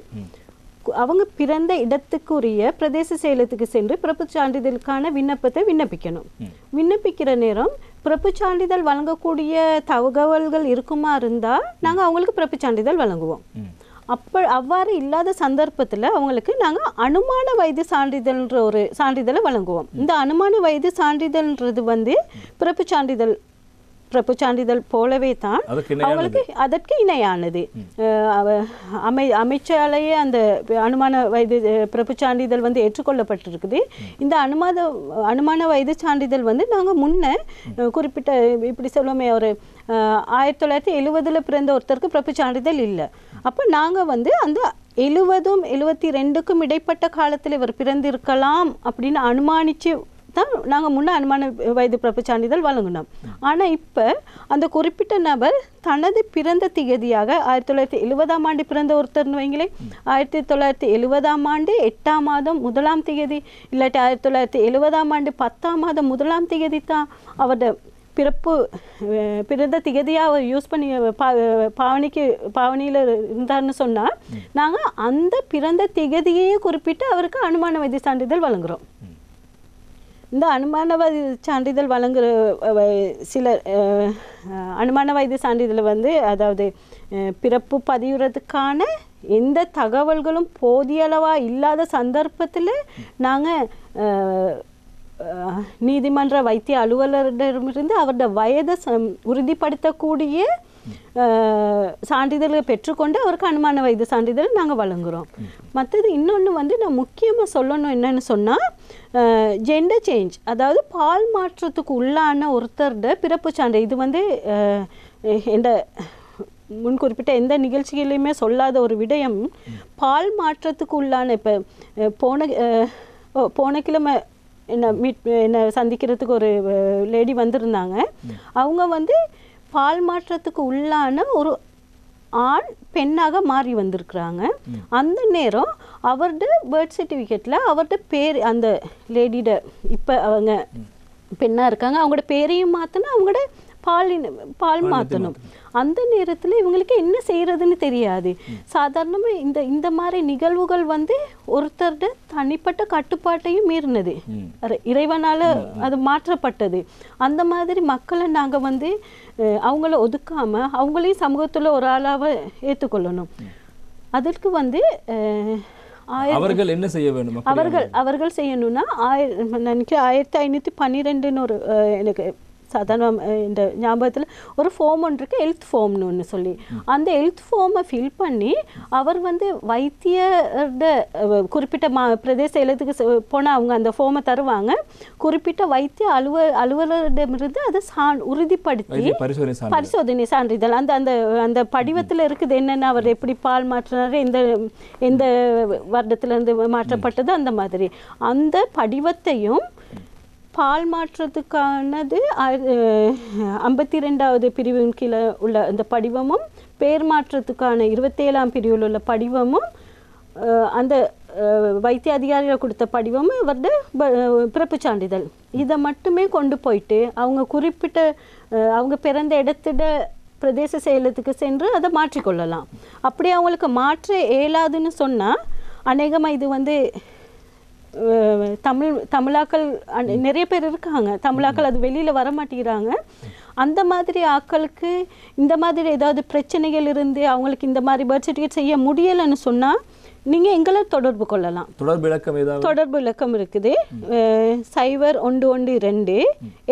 அவங்க பிறந்த இடத்துக்குரிய பிரதேச செயலகத்துக்கு சென்று பிறப்புச் சான்றிதழுக்கான விண்ணப்பத்தை விண்ணப்பிக்கணும். விண்ணப்பிக்கிற நேரம் பிறப்புச் சான்றிதழ் வழங்கக்கூடிய தகவல்கள் இருக்குமா இருந்தால் நாங்கள் அவங்களுக்கு பிறப்புச் சான்றிதழ் வழங்குவோம். அவ்வாறு இல்லாத சந்தர்ப்பத்தில் அவங்களுக்கு நாங்கள் அனுமான வயது சான்றிதழ்ன்ற ஒரு சான்றிதழை வழங்குவோம். இந்த அனுமான வயது சான்றிதழ்ன்றது வந்து பிறப்புச் சான்றிதழ் போலவே தான் அவங்களுக்கு அதற்கு இணையானது. அமைச்சாலேயே அந்த அனுமான வயது பிறப்புச் சான்றிதழ் வந்து ஏற்றுக்கொள்ளப்பட்டிருக்குது. இந்த அனுமான வயது சான்றிதழ் வந்து நாங்கள் முன்ன குறிப்பிட்ட இப்படி சொல்லுவோமே ஒரு 1970 பிறந்த ஒருத்தருக்கு பிறப்புச் சான்றிதழ் இல்லை. அப்போ நாங்கள் வந்து அந்த 70ம் 72க்கும் இடைப்பட்ட காலத்தில் இவர் பிறந்திருக்கலாம் அப்படின்னு அனுமானித்து தான் நாங்கள் முன்னே அனுமான வயது பிறப்புச் சான்றிதழ் வழங்கினோம். ஆனால் இப்போ அந்த குறிப்பிட்ட நபர் தனது பிறந்த திகதியாக 1970ஆம் ஆண்டு பிறந்த ஒருத்தர்னு வைங்களேன், 1970ஆம் ஆண்டு 8ஆம் மாதம் 1ஆம் திகதி இல்லாட்டி 1970ஆம் ஆண்டு 10ஆம் மாதம் 1ஆம் திகதி தான் அவரோட பிறந்த திகதியாக அவர் யூஸ் பண்ணி பாவனையில் இருந்தார்னு சொன்னால் நாங்கள் அந்த பிறந்த திகதியே குறிப்பிட்டு அவருக்கு அனுமான வயது சான்றிதழ் வழங்குகிறோம். இந்த அனுமான வயது சான்றிதழ் வழங்குகிற சில அனுமான வயது சான்றிதழ் வந்து அதாவது பிறப்பு பதிவுறதுக்கான எந்த தகவல்களும் போதிய அளவாக இல்லாத சந்தர்ப்பத்தில் நாங்கள் நீதிமன்ற வைத்திய அலுவலரிடமிருந்து அவரோட வயதை உறுதிப்படுத்தக்கூடிய சான்றிதழை பெற்றுக்கொண்டு அவருக்கு அனுமான வயது சான்றிதழ் நாங்கள் வழங்குகிறோம். மற்றது இன்னொன்று வந்து நான் முக்கியமாக சொல்லணும் என்னன்னு சொன்னால் ஜெண்டர் சேஞ்ச், அதாவது பால் மாற்றத்துக்கு உள்ளான ஒருத்தரோட பிறப்பு சான்று. இது வந்து எந்த முன் குறிப்பிட்ட எந்த நிகழ்ச்சிகளையுமே சொல்லாத ஒரு விடயம். பால் மாற்றத்துக்கு உள்ளான இப்போ போன கிழமை என்னை சந்திக்கிறதுக்கு ஒரு லேடி வந்திருந்தாங்க. அவங்க வந்து பால் மாற்றத்துக்கு உள்ளான ஒரு ஆண் பெண்ணாக மாறி வந்திருக்கிறாங்க. அந்த நேரம் அவரோட பர்த் சர்டிஃபிகேட்டில் அவரோட பேர் அந்த லேடியோட இப்போ அவங்க பெண்ணாக இருக்காங்க, அவங்களோட பேரையும் மாற்றணும், அவங்களோட பால் மாற்றணும். அந்த நேரத்தில் இவங்களுக்கு என்ன செய்கிறதுன்னு தெரியாது. சாதாரணமாக இந்த மாதிரி நிகழ்வுகள் வந்து ஒருத்தரோட தனிப்பட்ட கட்டுப்பாட்டையும் மீறினது, இறைவனால் அது மாற்றப்பட்டது. அந்த மாதிரி மக்களை நாங்கள் வந்து அவங்கள ஒதுக்காமல் அவங்களையும் சமூகத்தில் ஒரு ஆளாக ஏற்றுக்கொள்ளணும். அதற்கு வந்து அவர்கள் என்ன செய்ய வேணும்? அவர்கள் செய்யணும்னா நினைக்கிறேன் 1512 ஒரு எனக்கு சாதாரண இந்த ஞாபகத்தில் ஒரு ஃபார்ம் ஒன்று இருக்குது, ஹெல்த் ஃபார்ம்னு ஒன்று சொல்லி. அந்த ஹெல்த் ஃபார்மை ஃபில் பண்ணி அவர் வந்து வைத்தியரோட குறிப்பிட்ட பிரதேச செயலகத்துக்கு போனால் அவங்க அந்த ஃபார்மை தருவாங்க. குறிப்பிட்ட வைத்திய அலுவலரிடமிருந்து அதை உறுதிப்படுத்தி பரிசோதனை சான்றிதழ் அந்த அந்த அந்த படிவத்தில் இருக்குது என்னென்ன அவர் எப்படி பால் மாற்றினார், எந்த வருடத்துலேருந்து மாற்றப்பட்டது, அந்த மாதிரி அந்த படிவத்தையும் பால் மாற்றத்துக்கானது 52வது பிரிவின் கீழே உள்ள அந்த படிவமும் பேர் மாற்றத்துக்கான 27ஆம் பிரிவில் உள்ள படிவமும் அந்த வைத்திய அதிகாரிகள் கொடுத்த படிவமும் இவரது பிறப்பு சான்றிதழ் இதை மட்டுமே கொண்டு போயிட்டு அவங்க குறிப்பிட்ட அவங்க பிறந்த இடத்திட பிரதேச செயலகத்துக்கு சென்று அதை மாற்றிக்கொள்ளலாம். அப்படி அவங்களுக்கு மாற்ற இயலாதுன்னு சொன்னால் அநேகமாக இது வந்து தமிழாக்கள் நிறைய பேர் இருக்காங்க, தமிழாக்கள் அது வெளியில் வர மாட்டேங்கிறாங்க. அந்த மாதிரி ஆக்களுக்கு இந்த மாதிரி ஏதாவது பிரச்சனைகள் இருந்து அவங்களுக்கு இந்த மாதிரி பர்த் சர்டிஃபிகேட் செய்ய முடியலைன்னு சொன்னால் நீங்கள் எங்களை தொடர்பு கொள்ளலாம். தொடர்பு இலக்கம் இருக்குது 0112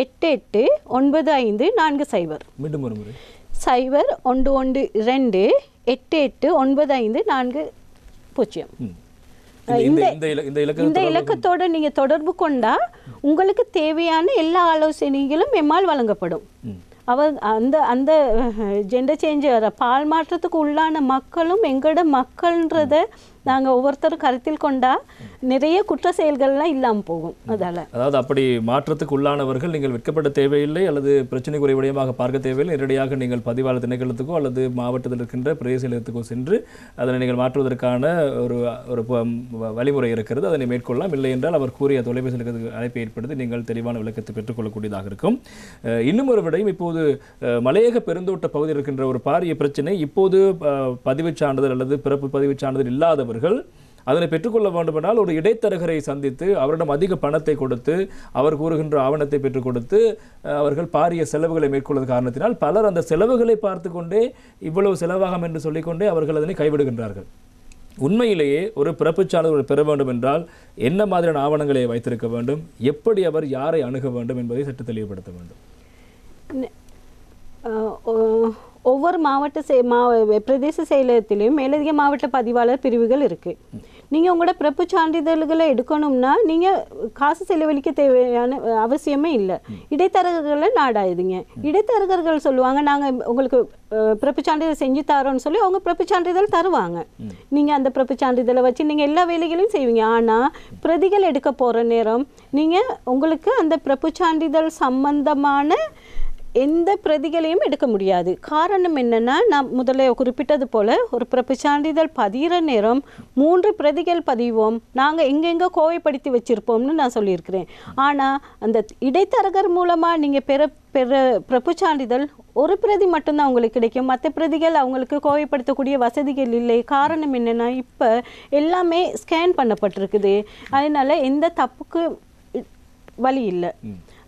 889540. 0112 889540. இந்த இலக்கத்தோடு நீங்கள் தொடர்பு கொண்டால் உங்களுக்கு தேவையான எல்லா ஆலோசனைகளும் எம்மால் வழங்கப்படும். அந்த ஜெண்டர் சேஞ்ச் பால் மாற்றத்துக்கு உள்ளான மக்களும் எங்களோட மக்கள்ன்றத நாங்கள் ஒவ்வொருத்தரும் கருத்தில் கொண்டா நிறைய குற்ற செயல்கள்லாம் இல்லாமல் போகும். அதாவது அப்படி மாற்றத்துக்கு உள்ளானவர்கள் நீங்கள் வெட்கப்பட தேவையில்லை அல்லது பிரச்சனை குறைவிடயமாக பார்க்க தேவையில்லை. நேரடியாக நீங்கள் பதிவாளர் திணைக்களத்துக்கோ அல்லது மாவட்டத்தில் இருக்கின்ற பிரதேச செயலகத்துக்கோ சென்று அதனை நீங்கள் மாற்றுவதற்கான ஒரு வழிமுறை இருக்கிறது. அதனை மேற்கொள்ளலாம். இல்லை என்றால் அவர் கூறிய தொலைபேசி அழைப்பை ஏற்படுத்தி நீங்கள் தெளிவான விளக்கத்தை பெற்றுக்கொள்ளக்கூடியதாக இருக்கும். இன்னும் ஒரு விடயம், இப்போது மலையக பெருந்தோட்ட பகுதியில் இருக்கின்ற ஒரு பாரிய பிரச்சனை, இப்போது பதிவுச் சான்றிதழ் அல்லது பிறப்பு பதிவுச் சான்றிதழ் இல்லாதவர்கள் அதனை பெற்றுக்கொள்ள வேண்டுமென்றால் ஒரு இடைத்தரகரை சந்தித்து அவரிடம் அதிக பணத்தை கொடுத்து அவர் கூறுகின்ற ஆவணத்தை பெற்றுக் கொடுத்து அவர்கள் பாரிய செலவுகளை மேற்கொள்வது காரணத்தினால் பலர் அந்த செலவுகளை பார்த்து கொண்டே இவ்வளவு செலவாகும் என்று சொல்லிக்கொண்டே அவர்கள் அதனை கைவிடுகின்றார்கள். உண்மையிலேயே ஒரு பிறப்புச் சான்றிதழ் பெற வேண்டும் என்றால் என்ன மாதிரியான ஆவணங்களை வைத்திருக்க வேண்டும், எப்படி அவர் யாரை அணுக வேண்டும் என்பதை சற்று தெளிவுபடுத்த வேண்டும். ஒவ்வொரு பிரதேச செயலகத்திலையும் மேலதிக மாவட்ட பதிவாளர் பிரிவுகள் இருக்குது. நீங்கள் உங்களோட பிறப்பு சான்றிதழ்களை எடுக்கணும்னா நீங்கள் காசு செலவழிக்க தேவையான அவசியமே இல்லை. இடைத்தரகர்களை நாடாயுதுங்க. இடைத்தரகர்கள் சொல்லுவாங்க நாங்கள் உங்களுக்கு பிறப்பு சான்றிதழ் செஞ்சு தரோன்னு சொல்லி அவங்க பிறப்பு சான்றிதழ் தருவாங்க. நீங்கள் அந்த பிறப்பு சான்றிதழை வச்சு நீங்கள் எல்லா வேலைகளையும் செய்வீங்க. ஆனால் பிரதிகள் எடுக்க போகிற நேரம் நீங்கள் உங்களுக்கு அந்த பிறப்பு சான்றிதழ் சம்பந்தமான எந்த பிரதிகளையும் எடுக்க முடியாது. காரணம் என்னென்னா, நான் முதல்ல குறிப்பிட்டது போல் ஒரு பிறப்பு சான்றிதழ் பதிகிற நேரம் 3 பிரதிகள் பதிவோம், நாங்கள் எங்கெங்கே கோவைப்படுத்தி வச்சுருப்போம்னு நான் சொல்லியிருக்கிறேன். ஆனால் அந்த இடைத்தரகர் மூலமாக நீங்கள் பிறப்பு சான்றிதழ் ஒரு பிரதி மட்டும்தான் அவங்களுக்கு கிடைக்கும். மற்ற பிரதிகள் அவங்களுக்கு கோவைப்படுத்தக்கூடிய வசதிகள் இல்லை. காரணம் என்னென்னா, இப்போ எல்லாமே ஸ்கேன் பண்ணப்பட்டிருக்குது. அதனால் எந்த தப்புக்கு வழி இல்லை.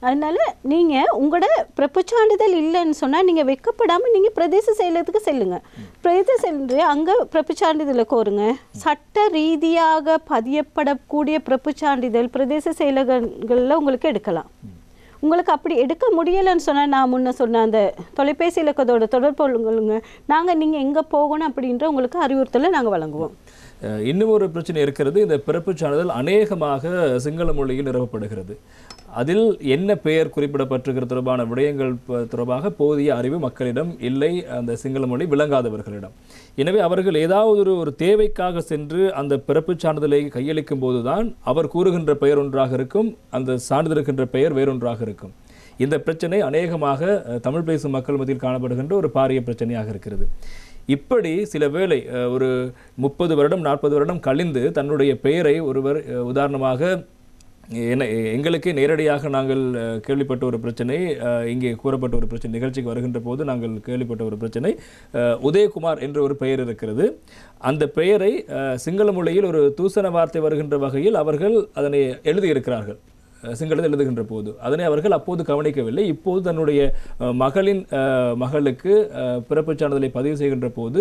அதனால் நீங்கள் உங்களோட பிறப்பு சான்றிதழ் இல்லைன்னு சொன்னால் நீங்கள் வெட்கப்படாமல் நீங்கள் பிரதேச செயலகத்துக்கு செல்லுங்கள். பிரதேச சென்று அங்கே பிறப்பு சான்றிதழை கோருங்க. சட்ட ரீதியாக பதியப்படக்கூடிய பிறப்பு சான்றிதழ் பிரதேச செயலகங்களில் உங்களுக்கு எடுக்கலாம். உங்களுக்கு அப்படி எடுக்க முடியலைன்னு சொன்னால் நான் முன்ன சொன்ன அந்த தொலைபேசி இலக்கத்தோட தொடர்பு கொள்ளுங்க. நாங்கள் நீங்கள் எங்கே போகணும் அப்படின்ற உங்களுக்கு அறிவுறுத்தலை நாங்கள் வழங்குவோம். இன்னும் ஒரு பிரச்சனை இருக்கிறது. இந்த பிறப்புச் சான்றிதழ் அநேகமாக சிங்கள மொழியில் நிரப்பப்படுகிறது. அதில் என்ன பெயர் குறிப்பிடப்பட்டிருக்கிறது தொடர்பான விடயங்கள் தொடர்பாக போதிய அறிவு மக்களிடம் இல்லை, அந்த சிங்கள மொழி விளங்காதவர்களிடம். எனவே அவர்கள் ஏதாவது ஒரு தேவைக்காக சென்று அந்த பிறப்புச் சான்றிதழை கையளிக்கும் போதுதான் அவர் கூறுகின்ற பெயர் ஒன்றாக இருக்கும், அந்த சான்றிதழ் இருக்கின்ற பெயர் வேறொன்றாக இருக்கும். இந்த பிரச்சனை அநேகமாக தமிழ் பேசும் மக்கள் மத்தியில் காணப்படுகின்ற ஒரு பாரிய பிரச்சனையாக இருக்கிறது. இப்படி சில வேளை ஒரு 30 வருடம் 40 வருடம் கழிந்து தன்னுடைய பெயரை ஒருவர் உதாரணமாக எங்களுக்கே நேரடியாக நாங்கள் கேள்விப்பட்ட ஒரு பிரச்சனை, இங்கே கூறப்பட்ட ஒரு பிரச்சனை, நிகழ்ச்சிக்கு வருகின்ற போது நாங்கள் கேள்விப்பட்ட ஒரு பிரச்சனை, உதயகுமார் என்ற ஒரு பெயர் இருக்கிறது. அந்த பெயரை சிங்கள மொழியில் ஒரு தூசண வார்த்தை வருகின்ற வகையில் அவர்கள் அதனை எழுதியிருக்கிறார்கள். சிங்களத்தில் எழுதுகின்ற போது அதனை அவர்கள் அப்போது கவனிக்கவில்லை. இப்போது தன்னுடைய மகளுக்கு பிறப்புச் சான்றிதழை பதிவு செய்கின்ற போது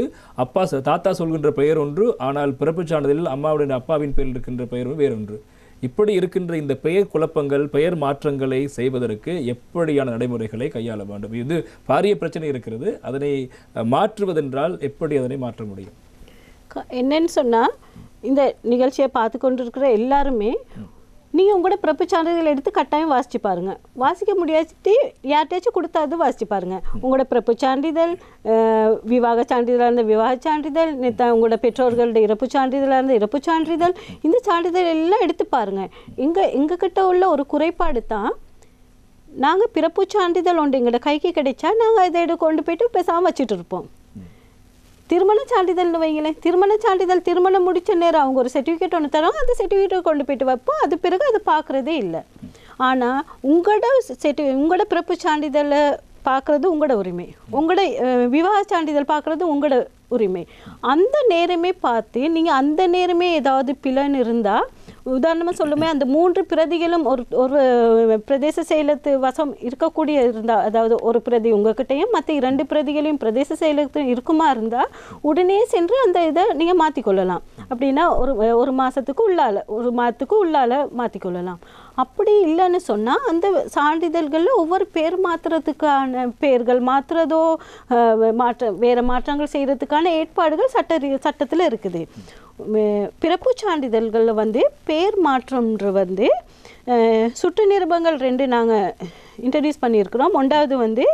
தாத்தா சொல்கின்ற பெயர் ஒன்று, ஆனால் பிறப்புச் சான்றிதழில் அம்மாவுடைய அப்பாவின் பெயரில் இருக்கின்ற பெயர் வேறொன்று. இப்படி இருக்கின்ற இந்த பெயர் குழப்பங்கள், பெயர் மாற்றங்களை செய்வதற்கு எப்படியான நடைமுறைகளை கையாள வேண்டும்? இது பாரிய பிரச்சனை இருக்கிறது. அதனை மாற்றுவதென்றால் எப்படி அதனை மாற்ற முடியும்? என்னன்னு சொன்னால், இந்த நிகழ்ச்சியை பார்த்து கொண்டிருக்கிற எல்லாருமே நீங்கள் உங்களோட பிறப்பு சான்றிதழ் எடுத்து கட்டாயம் வாசித்து பாருங்கள். வாசிக்க முடியாட்டி யார்கிட்டயாச்சும் கொடுத்தாது வாசித்து பாருங்கள். உங்களோட பிறப்பு சான்றிதழ், விவாக சான்றிதழாக இருந்த விவாக சான்றிதழ், உங்களோட பெற்றோர்களுடைய இறப்பு சான்றிதழாக இருந்த இறப்பு சான்றிதழ், இந்த சான்றிதழ் எல்லாம் எடுத்து பாருங்கள். எங்ககிட்ட உள்ள ஒரு குறைபாடு தான், நாங்கள் பிறப்பு சான்றிதழ் ஒன்று எங்களோட கைக்கு கிடைச்சா நாங்கள் இதை கொண்டு போய்ட்டு பேசாமல் வச்சுட்டு இருப்போம். திருமண சான்றிதழ்னு வைங்களேன், திருமண சான்றிதழ் திருமணம் முடித்த நேரம் அவங்க ஒரு சர்டிஃபிகேட் ஒன்று தரோம், அந்த சர்டிஃபிகேட்டை கொண்டு போய்ட்டு வைப்போம். அது பிறகு அதை பார்க்குறதே இல்லை. ஆனால் உங்களோட பிறப்பு சான்றிதழை பார்க்குறது உங்களோட உரிமை, உங்களோட விவாக சான்றிதழ் பார்க்குறது உங்களோட உரிமை. அந்த நேரமே பார்த்து நீங்கள் அந்த நேரமே ஏதாவது பிழைன்னு இருந்தால், உதாரணமாக சொல்லுமே, அந்த 3 பிரதிகளும் ஒரு பிரதேச செயலத்து வசம் இருக்கக்கூடிய இருந்தால், அதாவது ஒரு பிரதி உங்ககிட்டையும் மற்ற 2 பிரதிகளையும் பிரதேச செயலகத்தையும் இருக்குமா இருந்தால் உடனே சென்று அந்த இதை நீங்கள் மாற்றிக்கொள்ளலாம். அப்படின்னா ஒரு மாதத்துக்கு உள்ளால மாற்றிக்கொள்ளலாம். அப்படி இல்லைன்னு சொன்னால் அந்த சான்றிதழ்களில் ஒவ்வொரு பேர் மாற்றுறதுக்கான பெயர்கள் மாற்றுறதோ வேறு மாற்றங்கள் செய்கிறதுக்கான ஏற்பாடுகள் சட்டத்தில் இருக்குது. பிறப்பு சான்றிதழ்களில் பெயர் மாற்றம்ன்ற சுற்று நிருபங்கள் 2 நாங்கள் இன்ட்ரடியூஸ் பண்ணியிருக்கிறோம். 1வது வந்து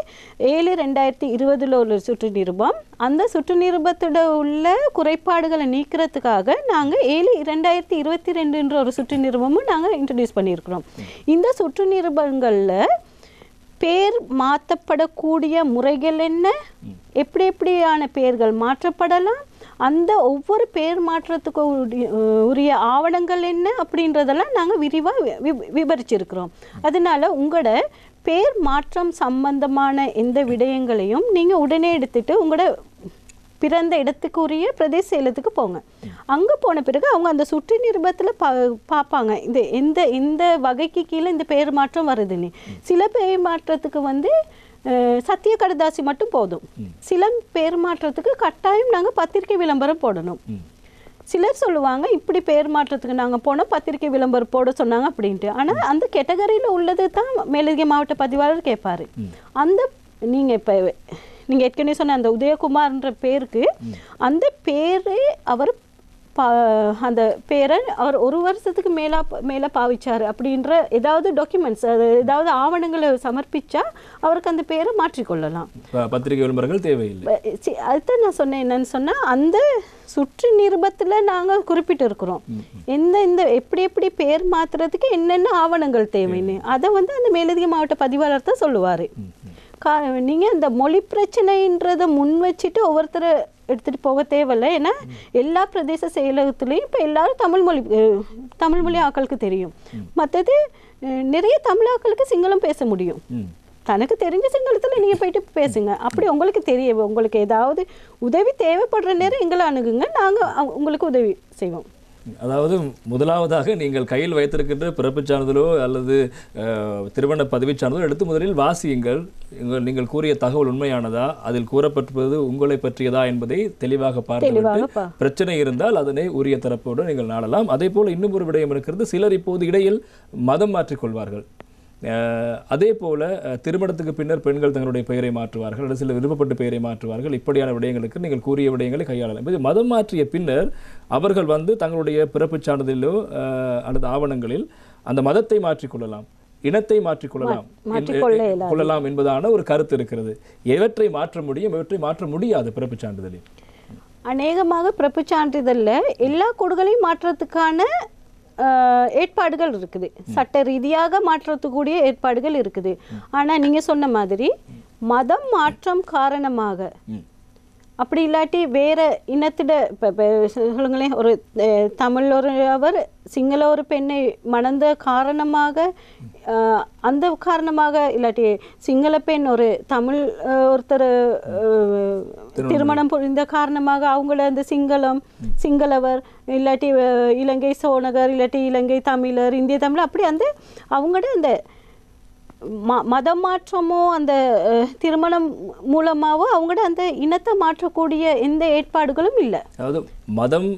7/2020 ஒரு சுற்று நிருபம். அந்த சுற்று நிருபத்தோட உள்ள குறைபாடுகளை நீக்கிறதுக்காக நாங்கள் 7/2022 ஒரு சுற்று நிருபமும் நாங்கள் இன்ட்ரடியூஸ் பண்ணியிருக்கிறோம். இந்த சுற்று நிருபங்களில் பேர் மாற்றப்படக்கூடிய முறைகள் என்ன, எப்படியான பெயர்கள் மாற்றப்படலாம், அந்த ஒவ்வொரு பேர் மாற்றத்துக்கு உரிய ஆவணங்கள் என்ன அப்படின்றதெல்லாம் நாங்கள் விரிவாக விவரிச்சிருக்கிறோம். அதனால உங்களோட பேர் மாற்றம் சம்பந்தமான எந்த விடயங்களையும் நீங்கள் உடனே எடுத்துட்டு உங்களோட பிறந்த இடத்துக்கு உரிய பிரதேச செயலத்துக்கு போங்க. அங்கே போன பிறகு அவங்க அந்த சுற்று நிருபத்தில் பார்ப்பாங்க எந்த வகைக்கு கீழே இந்த பெயர் மாற்றம் வருதுன்னு. சில பெயர் மாற்றத்துக்கு வந்து சத்திய கடதாசி மட்டும் போதும். சில பேர் மாற்றத்துக்கு கட்டாயம் நாங்கள் பத்திரிகை விளம்பரம் போடணும். சிலர் சொல்லுவாங்க இப்படி பெயர் மாற்றத்துக்கு நாங்கள் போனோம் பத்திரிகை விளம்பரம் போட சொன்னாங்க அப்படின்ட்டு. ஆனால் அந்த கேட்டகரியில் உள்ளது தான் மேலதிக மாவட்ட பதிவாளர் கேட்பார். அந்த நீங்கள் ஏற்கனவே சொன்ன அந்த உதயகுமார்ன்ற பேருக்கு அந்த பேரை அவர் அந்த பேரை அவர் 1 வருஷத்துக்கு மேலே பாவிச்சார் அப்படின்ற ஏதாவது டாக்குமெண்ட்ஸ் ஏதாவது ஆவணங்களை சமர்ப்பிச்சா அவருக்கு அந்த பேரை மாற்றிக்கொள்ளலாம். பத்திரிகை விளம்பரங்கள் தேவையில்லை. அதுதான் நான் சொன்னேன். என்னன்னு சொன்னால் அந்த சுற்று நிருபத்தில் நாங்கள் குறிப்பிட்டு இருக்கிறோம் இந்த எப்படி பேர் மாற்றுறதுக்கு என்னென்ன ஆவணங்கள் தேவைன்னு. அதை வந்து அந்த மேலதிக மாவட்ட பதிவாளர் தான் சொல்லுவார். நீங்கள் அந்த மொழி பிரச்சனைன்றதை முன் வச்சுட்டு ஒவ்வொருத்தரை எடுத்துகிட்டு போக தேவையில்லை. ஏன்னா எல்லா பிரதேச செயலகத்துலேயும் இப்போ எல்லாரும் தமிழ் மொழி ஆக்களுக்கு தெரியும். மற்றது நிறைய தமிழாக்களுக்கு சிங்களம் பேச முடியும். தனக்கு தெரிஞ்ச சிங்களத்தில் நீங்கள் போயிட்டு பேசுங்க. அப்படி உங்களுக்கு ஏதாவது உதவி தேவைப்படுற நேரம் எங்களை அணுகுங்க, நாங்கள் உங்களுக்கு உதவி செய்வோம். அதாவது முதலாவதாக நீங்கள் கையில் வைத்திருக்கின்ற பிறப்புச் சான்றிதழோ அல்லது திருமண பதவிச் சான்றிதழோ எடுத்து முதலில் வாசியுங்கள். நீங்கள் கூறிய தகவல் உண்மையானதா, அதில் கூறப்பட்டிருப்பது உங்களை பற்றியதா என்பதை தெளிவாக பார்த்து பிரச்சனை இருந்தால் அதனை உரிய தரப்போடு நீங்கள் நாடலாம். அதே போல் இன்னும் ஒரு விடயம் இருக்கிறது. சிலர் இப்போது இடையில் மதம் மாற்றிக்கொள்வார்கள். அதே போல திருமணத்துக்கு பின்னர் பெண்கள் தங்களுடைய பெயரை மாற்றுவார்கள் அல்லது சில விருப்பப்பட்ட பெயரை மாற்றுவார்கள். இப்படியான விடயங்களுக்கு நீங்கள் கூறிய விடயங்களை கையாளலாம். இது மதம் மாற்றிய பின்னர் அவர்கள் வந்து தங்களுடைய பிறப்புச் சான்றிதழிலோ அல்லது ஆவணங்களில் அந்த மதத்தை மாற்றிக்கொள்ளலாம், இனத்தை மாற்றிக்கொள்ளலாம் என்பதான ஒரு கருத்து இருக்கிறது. எவற்றை மாற்ற முடியும், எவற்றை மாற்ற முடியாது பிறப்புச் சான்றிதழில்? அநேகமாக பிறப்புச் சான்றிதழில் எல்லா கோடுகளையும் மாற்றத்துக்கான ஏற்பாடுகள் இருக்குது. சட்ட ரீதியாக மாற்றத்துக்கூடிய ஏற்பாடுகள் இருக்குது. ஆனால் நீங்கள் சொன்ன மாதிரி மதம் மாற்றம் காரணமாக அப்படி இல்லாட்டி வேற இனத்திட சொல்லுங்களேன், ஒரு தமிழ் அவர் சிங்கள ஒரு பெண்ணை மணந்த காரணமாக அந்த காரணமாக இல்லாட்டி சிங்கள பெண் ஒரு தமிழ் ஒருத்தர் திருமணம் புரிந்த காரணமாக அவங்கள அந்த சிங்களவர் இல்லாட்டி இலங்கை சோனகர் இல்லாட்டி இலங்கை தமிழர் இந்திய தமிழர் அப்படி அந்த அவங்களோட அந்த மதம் மாற்றமோ அந்த திருமணம் மூலமாவோ அவங்களோட அந்த இனத்தை மாற்றக்கூடிய எந்த ஏற்பாடுகளும் இல்லை. அதாவது மதம்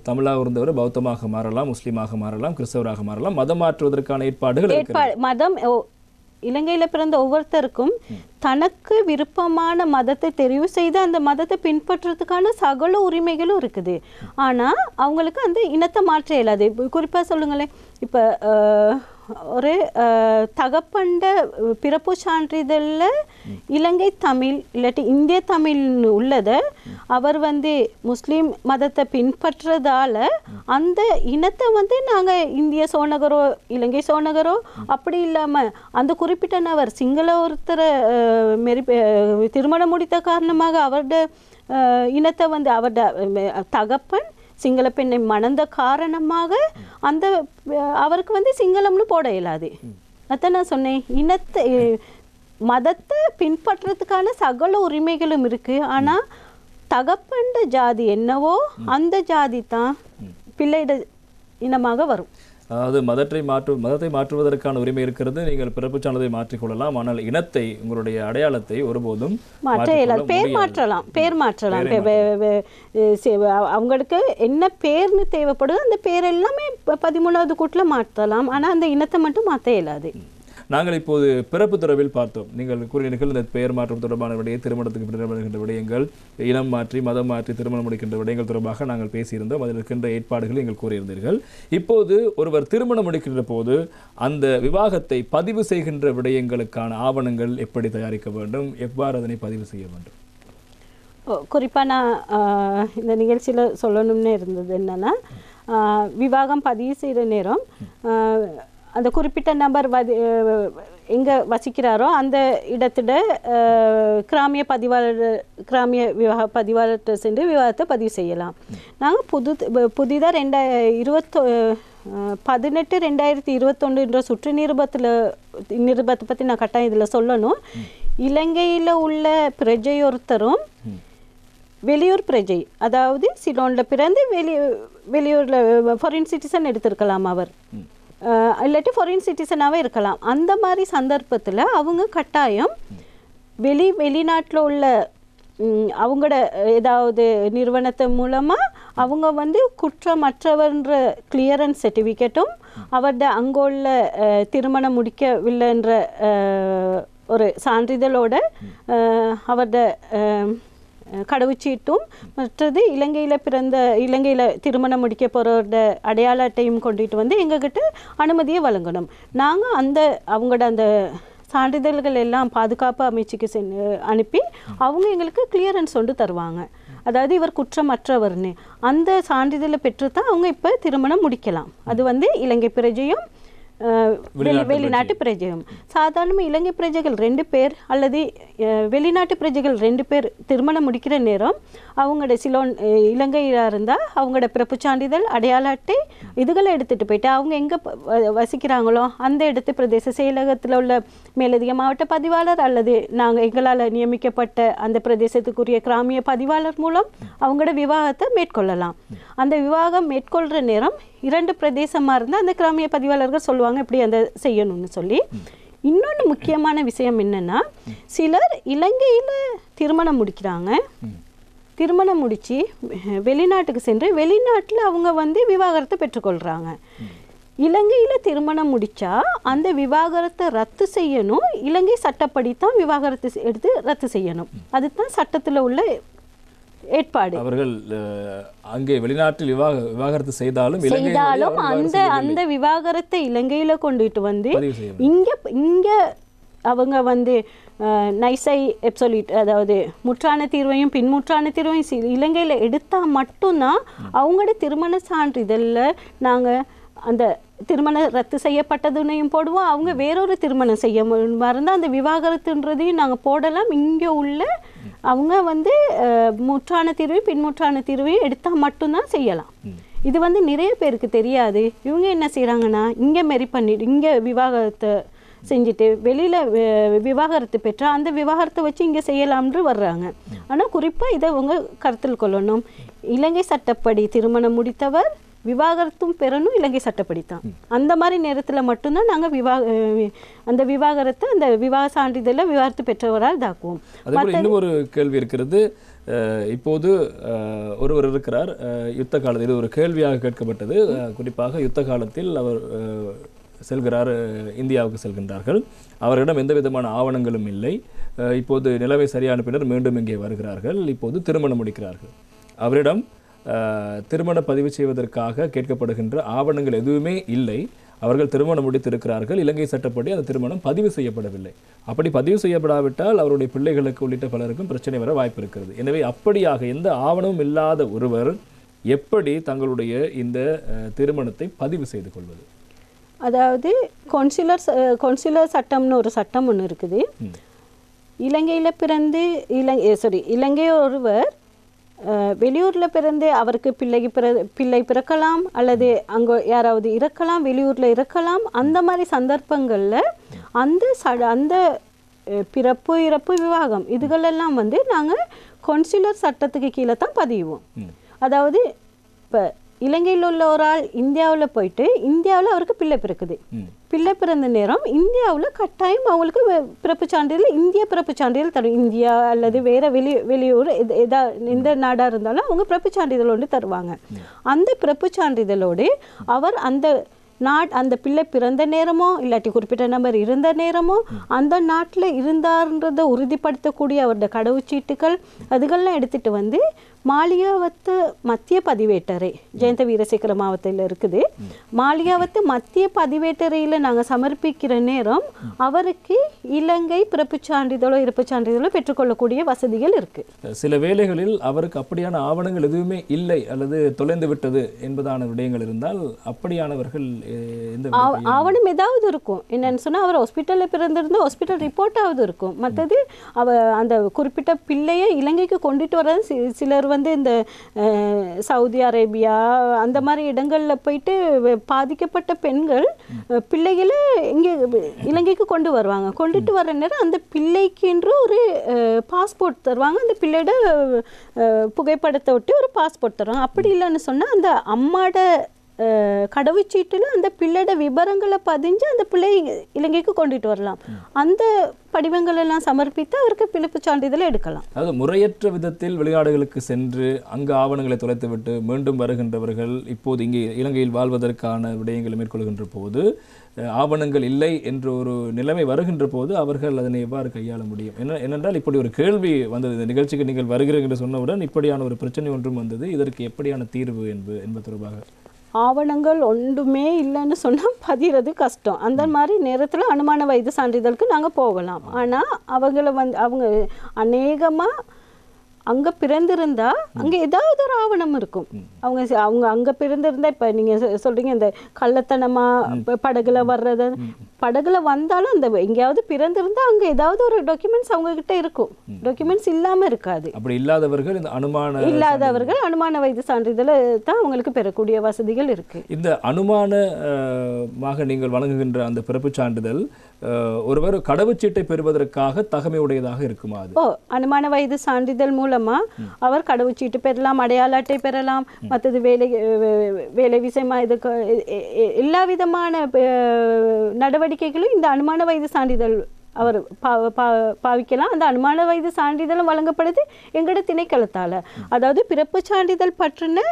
தமிழாக இருந்தவர் பௌத்தமாக மாறலாம், முஸ்லீமாக மாறலாம், கிறிஸ்தவராக மாறலாம். மதம் மாற்றுவதற்கான ஏற்பாடுகள் மதம் இலங்கையில் பிறந்த ஒவ்வொருத்தருக்கும் தனக்கு விருப்பமான மதத்தை தெரிவு செய்து அந்த மதத்தை பின்பற்றுறதுக்கான சகல உரிமைகளும் இருக்குது. ஆனால் அவங்களுக்கு அந்த இனத்தை மாற்ற இயலாது. குறிப்பாக சொல்லுங்களேன், இப்போ ஒரு தகப்பண்ட பிறப்பு சான்றிதழில் இலங்கை தமிழ் இல்லாட்டி இந்திய தமிழ் உள்ளதை அவர் வந்து முஸ்லீம் மதத்தை பின்பற்றதால அந்த இனத்தை வந்து நாங்கள் இந்திய சோனகரோ இலங்கை சோனகரோ அப்படி இல்லாமல் அந்த குறிப்பிட்ட நபர் சிங்கள ஒருத்தரை திருமணம் முடித்த காரணமாக அவரோட இனத்தை வந்து அவரோட தகப்பன் சிங்கள பெண்ணை மணந்த காரணமாக அந்த அவருக்கு வந்து சிங்களம்னு போட இயலாது. அதான் நான் சொன்னேன், இனத்தை மதத்தை பின்பற்றதுக்கான சகல உரிமைகளும் இருக்கு. ஆனால் தகப்பண்ட ஜாதி என்னவோ அந்த ஜாதி தான் பிள்ளையிட இனமாக வரும். அதாவது மதத்தை மாற்றுவதற்கான உரிமை இருக்கிறது. நீங்கள் பிறப்புச் சான்றிதழை மாற்றிக்கொள்ளலாம். ஆனால் இனத்தை, உங்களுடைய அடையாளத்தை ஒருபோதும் மாற்ற இயலாது. பேர் மாற்றலாம். அவங்களுக்கு என்ன பேர்னு தேவைப்படுது அந்த பேர் எல்லாமே 13வது கூட்டில் மாற்றலாம். ஆனால் அந்த இனத்தை மட்டும் மாற்ற இயலாது. நாங்கள் இப்போது பிறப்பு தொடர்பில் பார்த்தோம். நீங்கள் கூறினீர்கள் இந்த பெயர் மாற்றம் தொடர்பான விடயம், திருமணத்துக்கு பின்னர் விடயங்கள், இனம் மாற்றி மதம் மாற்றி திருமணம் முடிக்கின்ற விடயங்கள் தொடர்பாக நாங்கள் பேசியிருந்தோம். அதில் இருக்கின்ற ஏற்பாடுகளை நீங்கள் கூறியிருந்தீர்கள். இப்போது ஒருவர் திருமணம் முடிக்கின்ற போது அந்த விவாகத்தை பதிவு செய்கின்ற விடயங்களுக்கான ஆவணங்கள் எப்படி தயாரிக்க வேண்டும், எவ்வாறு அதனை பதிவு செய்ய வேண்டும்? குறிப்பாக நான் இந்த நிகழ்ச்சியில் சொல்லணும்னு இருந்தது என்னென்னா, விவாகம் பதிவு செய்கிற நேரம் அந்த குறிப்பிட்ட நபர் எங்கே வசிக்கிறாரோ அந்த இடத்துல கிராமிய விவாக பதிவாளர்கிட்ட சென்று விவாகத்தை பதிவு செய்யலாம். நாங்கள் புதிதாக 2018-2021 என்ற சுற்று நிருபத்தை பற்றி நான் கட்டாயம் இதில் சொல்லணும். இலங்கையில் உள்ள பிரஜையொருத்தரும் வெளியூர் பிரஜை, அதாவது சிலோனில் பிறந்து வெளியூரில் ஃபாரின் சிட்டிசன் எடுத்திருக்கலாம், அவர் இல்லாட்டி ஃபாரின் சிட்டிசனாகவே இருக்கலாம். அந்த மாதிரி சந்தர்ப்பத்தில் அவங்க கட்டாயம் வெளிநாட்டில் உள்ள அவங்களோட ஏதாவது நிறுவனத்து மூலமாக அவங்க குற்றமற்றவர்ன்ற கிளியரன்ஸ் சர்டிஃபிகேட்டும் அவரோட அங்குள்ள திருமணம் முடிக்கவில்லைன்ற ஒரு சான்றிதழோட அவரோட கடவுச்சீட்டும் மற்றது இலங்கையில் திருமணம் முடிக்க போகிறோட அடையாள அட்டையும் கொண்டுட்டு எங்ககிட்ட அனுமதியை வழங்கணும். நாங்கள் அவங்களோட அந்த சான்றிதழ்கள் எல்லாம் பாதுகாப்பு அமைச்சுக்கு அனுப்பி அவங்க எங்களுக்கு கிளியரன்ஸ் ஒன்று தருவாங்க. அதாவது இவர் குற்றமற்றவர்னு அந்த சான்றிதழை பெற்று தான் அவங்க இப்போ திருமணம் முடிக்கலாம். அது இலங்கை பிரஜையும் வெளிநாட்டு பிரஜையும். சாதாரண இலங்கை பிரஜைகள் 2 பேர் அல்லது வெளிநாட்டு பிரஜைகள் 2 பேர் திருமணம் முடிக்கிற நேரம் அவங்களோட இலங்கையாக இருந்தால் அவங்களோட பிறப்பு சான்றிதழ், அடையாள அட்டை இதுகளை எடுத்துகிட்டு போயிட்டு அவங்க எங்கே வசிக்கிறாங்களோ அந்த இடத்து பிரதேச செயலகத்தில் உள்ள மேலதிக மாவட்ட பதிவாளர் அல்லது எங்களால் நியமிக்கப்பட்ட அந்த பிரதேசத்துக்குரிய கிராமிய பதிவாளர் மூலம் அவங்களோட விவாகத்தை மேற்கொள்ளலாம். அந்த விவாகம் மேற்கொள்கிற நேரம் 2 பிரதேசமாக இருந்தால் அந்த கிராமிய பதிவாளர்கள் சொல்லுவாங்க இப்படி அந்த செய்யணும்னு சொல்லி. இன்னொன்று முக்கியமான விஷயம் என்னென்னா, சிலர் இலங்கையில் திருமணம் முடிக்கிறாங்க, திருமணம் முடித்து வெளிநாட்டுக்கு சென்று வெளிநாட்டில் அவங்க விவாகரத்தை பெற்றுக்கொள்கிறாங்க. இலங்கையில் திருமணம் முடித்தா அந்த விவாகரத்தை ரத்து செய்யணும். இலங்கை சட்டப்படி தான் விவாகரத்து எடுத்து ரத்து செய்யணும். அதுதான் சட்டத்தில் உள்ள ஏற்பாடு. அவர்கள் அங்கே வெளிநாட்டில் விவாகரத்து செய்தாலும் அந்த விவாகரத்தை இலங்கையில கொண்டுட்டு இங்க அவங்க நைசை எப்சொலிட், அதாவது முற்றான தீர்வையும் பின்முற்றான தீர்வையும் இலங்கையில் எடுத்தால் மட்டும்தான் அவங்களோட திருமண சான்றிதழில் நாங்கள் அந்த திருமணம் ரத்து செய்யப்பட்டதுனையும் போடுவோம். அவங்க வேறொரு திருமணம் செய்ய மறந்தால் அந்த விவாகரத்துன்றதையும் நாங்கள் போடலாம். இங்கே உள்ள அவங்க முற்றான தீர்வையும் பின்முற்றான தீர்வையும் எடுத்தால் மட்டும்தான் செய்யலாம். இது நிறைய பேருக்கு தெரியாது. இவங்க என்ன செய்கிறாங்கன்னா, இங்கே மெரி பண்ணிட்டு இங்கே விவாகரத்தை செஞ்சுட்டு வெளியில் விவாகரத்து பெற்றால் அந்த விவாகரத்தை வச்சு இங்கே செய்யலாம்னு வர்றாங்க. ஆனால் குறிப்பாக இதை அவங்க கருத்தில் கொள்ளணும். இலங்கை சட்டப்படி திருமணம் முடித்தவர் விவாகரத்தும் பெறணும் இலங்கை சட்டப்படி தான். அந்த மாதிரி நேரத்தில் மட்டும்தான் நாங்கள் அந்த விவாகரத்தை அந்த விவாக சான்றிதழ விவாகரத்து பெற்றவரால் தாக்குவோம். இன்னும் ஒரு கேள்வி இருக்கிறது. இப்போது ஒருவர் இருக்கிறார், யுத்த காலத்தில் இது ஒரு கேள்வியாக கேட்கப்பட்டது. குறிப்பாக யுத்த காலத்தில் அவர் செல்கிறார், இந்தியாவுக்கு செல்கின்றார்கள். அவரிடம் எந்த விதமான ஆவணங்களும் இல்லை. இப்போது நிலைமை சரியான பின்னர் மீண்டும் இங்கே வருகிறார்கள். இப்போது திருமணம் முடிக்கிறார்கள். அவரிடம் திருமண பதிவு செய்வதற்காக கேட்கப்படுகின்ற ஆவணங்கள் எதுவுமே இல்லை. அவர்கள் திருமணம் முடித்திருக்கிறார்கள். இலங்கை சட்டப்படி அந்த திருமணம் பதிவு செய்யப்படவில்லை. அப்படி பதிவு செய்யப்படாவிட்டால் அவருடைய பிள்ளைகளுக்கு உள்ளிட்ட பலருக்கும் பிரச்சனை வர வாய்ப்பு இருக்கிறது. எனவே அப்படியாக எந்த ஆவணமும் இல்லாத ஒருவர் எப்படி தங்களுடைய இந்த திருமணத்தை பதிவு செய்து கொள்வது? அதாவது கொன்சுலர் சட்டம்னு ஒரு சட்டம் ஒன்று இருக்குது. இலங்கையில் பிறந்து இலங்கை ஒருவர் வெளியூரில் பிறந்து அவருக்கு பிள்ளை பிறக்கலாம் அல்லது அங்கே யாராவது இறக்கலாம், வெளியூரில் இறக்கலாம். அந்த மாதிரி சந்தர்ப்பங்களில் அந்த பிறப்பு இறப்பு விவாகம் இதுகளெல்லாம் நாங்கள் கொன்சுலர் சட்டத்துக்கு கீழே தான் பதிவோம். அதாவது இப்போ இலங்கையில் உள்ள ஒரு ஆள் இந்தியாவில் போயிட்டு இந்தியாவில் அவருக்கு பிள்ளை பிறக்குது. பிள்ளை பிறந்த நேரம் இந்தியாவில் கட்டாயம் அவங்களுக்கு பிறப்பு சான்றிதழ், இந்திய பிறப்பு சான்றிதழ் தரும். இந்தியா அல்லது வேறு வெளியூர் எந்த நாடாக இருந்தாலும் அவங்க பிறப்பு சான்றிதழ் ஒன்று தருவாங்க. அந்த பிறப்பு சான்றிதழோடு அவர் அந்த அந்த பிள்ளை பிறந்த நேரமோ இல்லாட்டி குறிப்பிட்ட நபர் இருந்த நேரமோ அந்த நாட்டில் இருந்தார்ன்றதை உறுதிப்படுத்தக்கூடிய அவருடைய கடவுச்சீட்டுகள் அதுகள்லாம் எடுத்துகிட்டு வந்து மாளிகாவத்து மத்திய பதிவேட்டரை ஜெயந்த வீரசேகர மாவட்டத்தில் இருக்குது. மாளிகாவத்து மத்திய பதிவேட்டரையில் நாங்கள் சமர்ப்பிக்கிற நேரம் அவருக்கு இலங்கை பிறப்புச் சான்றிதழோ இறப்புச் சான்றிதழோ பெற்றுக்கொள்ளக்கூடிய வசதிகள் இருக்குது. சில வேளைகளில் அவருக்கு அப்படியான ஆவணங்கள் எதுவுமே இல்லை அல்லது தொலைந்து விட்டது என்பதான விடயங்கள் இருந்தால் அப்படியானவர்கள் ஆவணம் ஏதாவது இருக்கும். என்னன்னு சொன்னால் அவர் ஹாஸ்பிட்டலில் பிறந்திருந்தோம் ஹாஸ்பிட்டல் ரிப்போர்ட்டாவது இருக்கும். மற்றது அந்த குறிப்பிட்ட பிள்ளையை இலங்கைக்கு கொண்டுட்டு வர சிலர் வந்து இந்த சவுதி அரேபியா அந்த மாதிரி இடங்களில் போயிட்டு பாதிக்கப்பட்ட பெண்கள் பிள்ளைகளை இங்கே இலங்கைக்கு கொண்டு வருவாங்க. கொண்டுட்டு வர நேரம் அந்த பிள்ளைக்குன்ற ஒரு பாஸ்போர்ட் தருவாங்க. அந்த பிள்ளையோட புகைப்படத்தை ஒட்டி ஒரு பாஸ்போர்ட் தருவாங்க. அப்படி இல்லைன்னு சொன்னால் அந்த அம்மாவோட கடவுச்சீட்டில் அந்த பிள்ளையோட விவரங்களை பதிஞ்சு அந்த பிள்ளை இலங்கைக்கு கொண்டுட்டு வரலாம். அந்த படிவங்கள் எல்லாம் சமர்ப்பித்து அவருக்கு பிறப்புச் சான்றிதழை எடுக்கலாம். அதாவது முறையற்ற விதத்தில் வெளிநாடுகளுக்கு சென்று அங்கு ஆவணங்களை தொலைத்துவிட்டு மீண்டும் வருகின்றவர்கள் இப்போது இங்கே இலங்கையில் வாழ்வதற்கான விடயங்களை மேற்கொள்கின்ற போது ஆவணங்கள் இல்லை என்ற ஒரு நிலைமை வருகின்ற போது அவர்கள் அதனை எவ்வாறு கையாள முடியும்? என்னென்றால் இப்படி ஒரு கேள்வி வந்தது. இந்த நிகழ்ச்சிக்கு நீங்கள் வருகிறீர்கள் என்று சொன்னவுடன் இப்படியான ஒரு பிரச்சனை ஒன்றும் வந்தது. இதற்கு எப்படியான தீர்வு என்பது தொடர்பாக ஆவணங்கள் ஒன்றுமே இல்லைன்னு சொன்னால் பதிகிறது கஷ்டம். அந்த மாதிரி நேரத்தில் அனுமான வயது சான்றிதழுக்கு நாங்கள் போகலாம். ஆனால் அவங்க அநேகமாக அங்கே பிறந்திருந்தா அங்கே ஏதாவது ஒரு ஆவணம் இருக்கும். அவங்க அங்கே பிறந்திருந்தா இப்போ நீங்கள் சொல்கிறீங்க இந்த கள்ளத்தனமாக படகுல வர்றது, படகுல வந்தாலும் அந்த எங்கேயாவது பிறந்திருந்தா அங்கே ஏதாவது ஒரு டாக்குமெண்ட்ஸ் அவங்கக்கிட்ட இருக்கும். டாக்குமெண்ட்ஸ் இல்லாமல் இருக்காது. அப்படி இல்லாதவர்கள் இந்த அனுமான வயது சான்றிதழ் தான் அவங்களுக்கு பெறக்கூடிய வசதிகள் இருக்குது. இந்த அனுமானமாக நீங்கள் வழங்குகின்ற அந்த பிறப்புச் சான்றிதழ் ஒருவர் கடவுச்சீட்டை பெறுவதற்காக தகமையுடையதாக இருக்குமா? அனுமான வயது சான்றிதழ் மூலமா அவர் கடவுச்சீட்டு பெறலாம், அடையாள அட்டை பெறலாம், மற்றது வேலை விஷயமா இதுக்கு எல்லா விதமான நடவடிக்கைகளும் இந்த அனுமான வயது சான்றிதழ் அவர் பாவிக்கலாம். அந்த அனுமான வயது சான்றிதழும் வழங்கப்படுது எங்களோட திணைக்களத்தால். அதாவது பிறப்புச் சான்றிதழ் பற்றின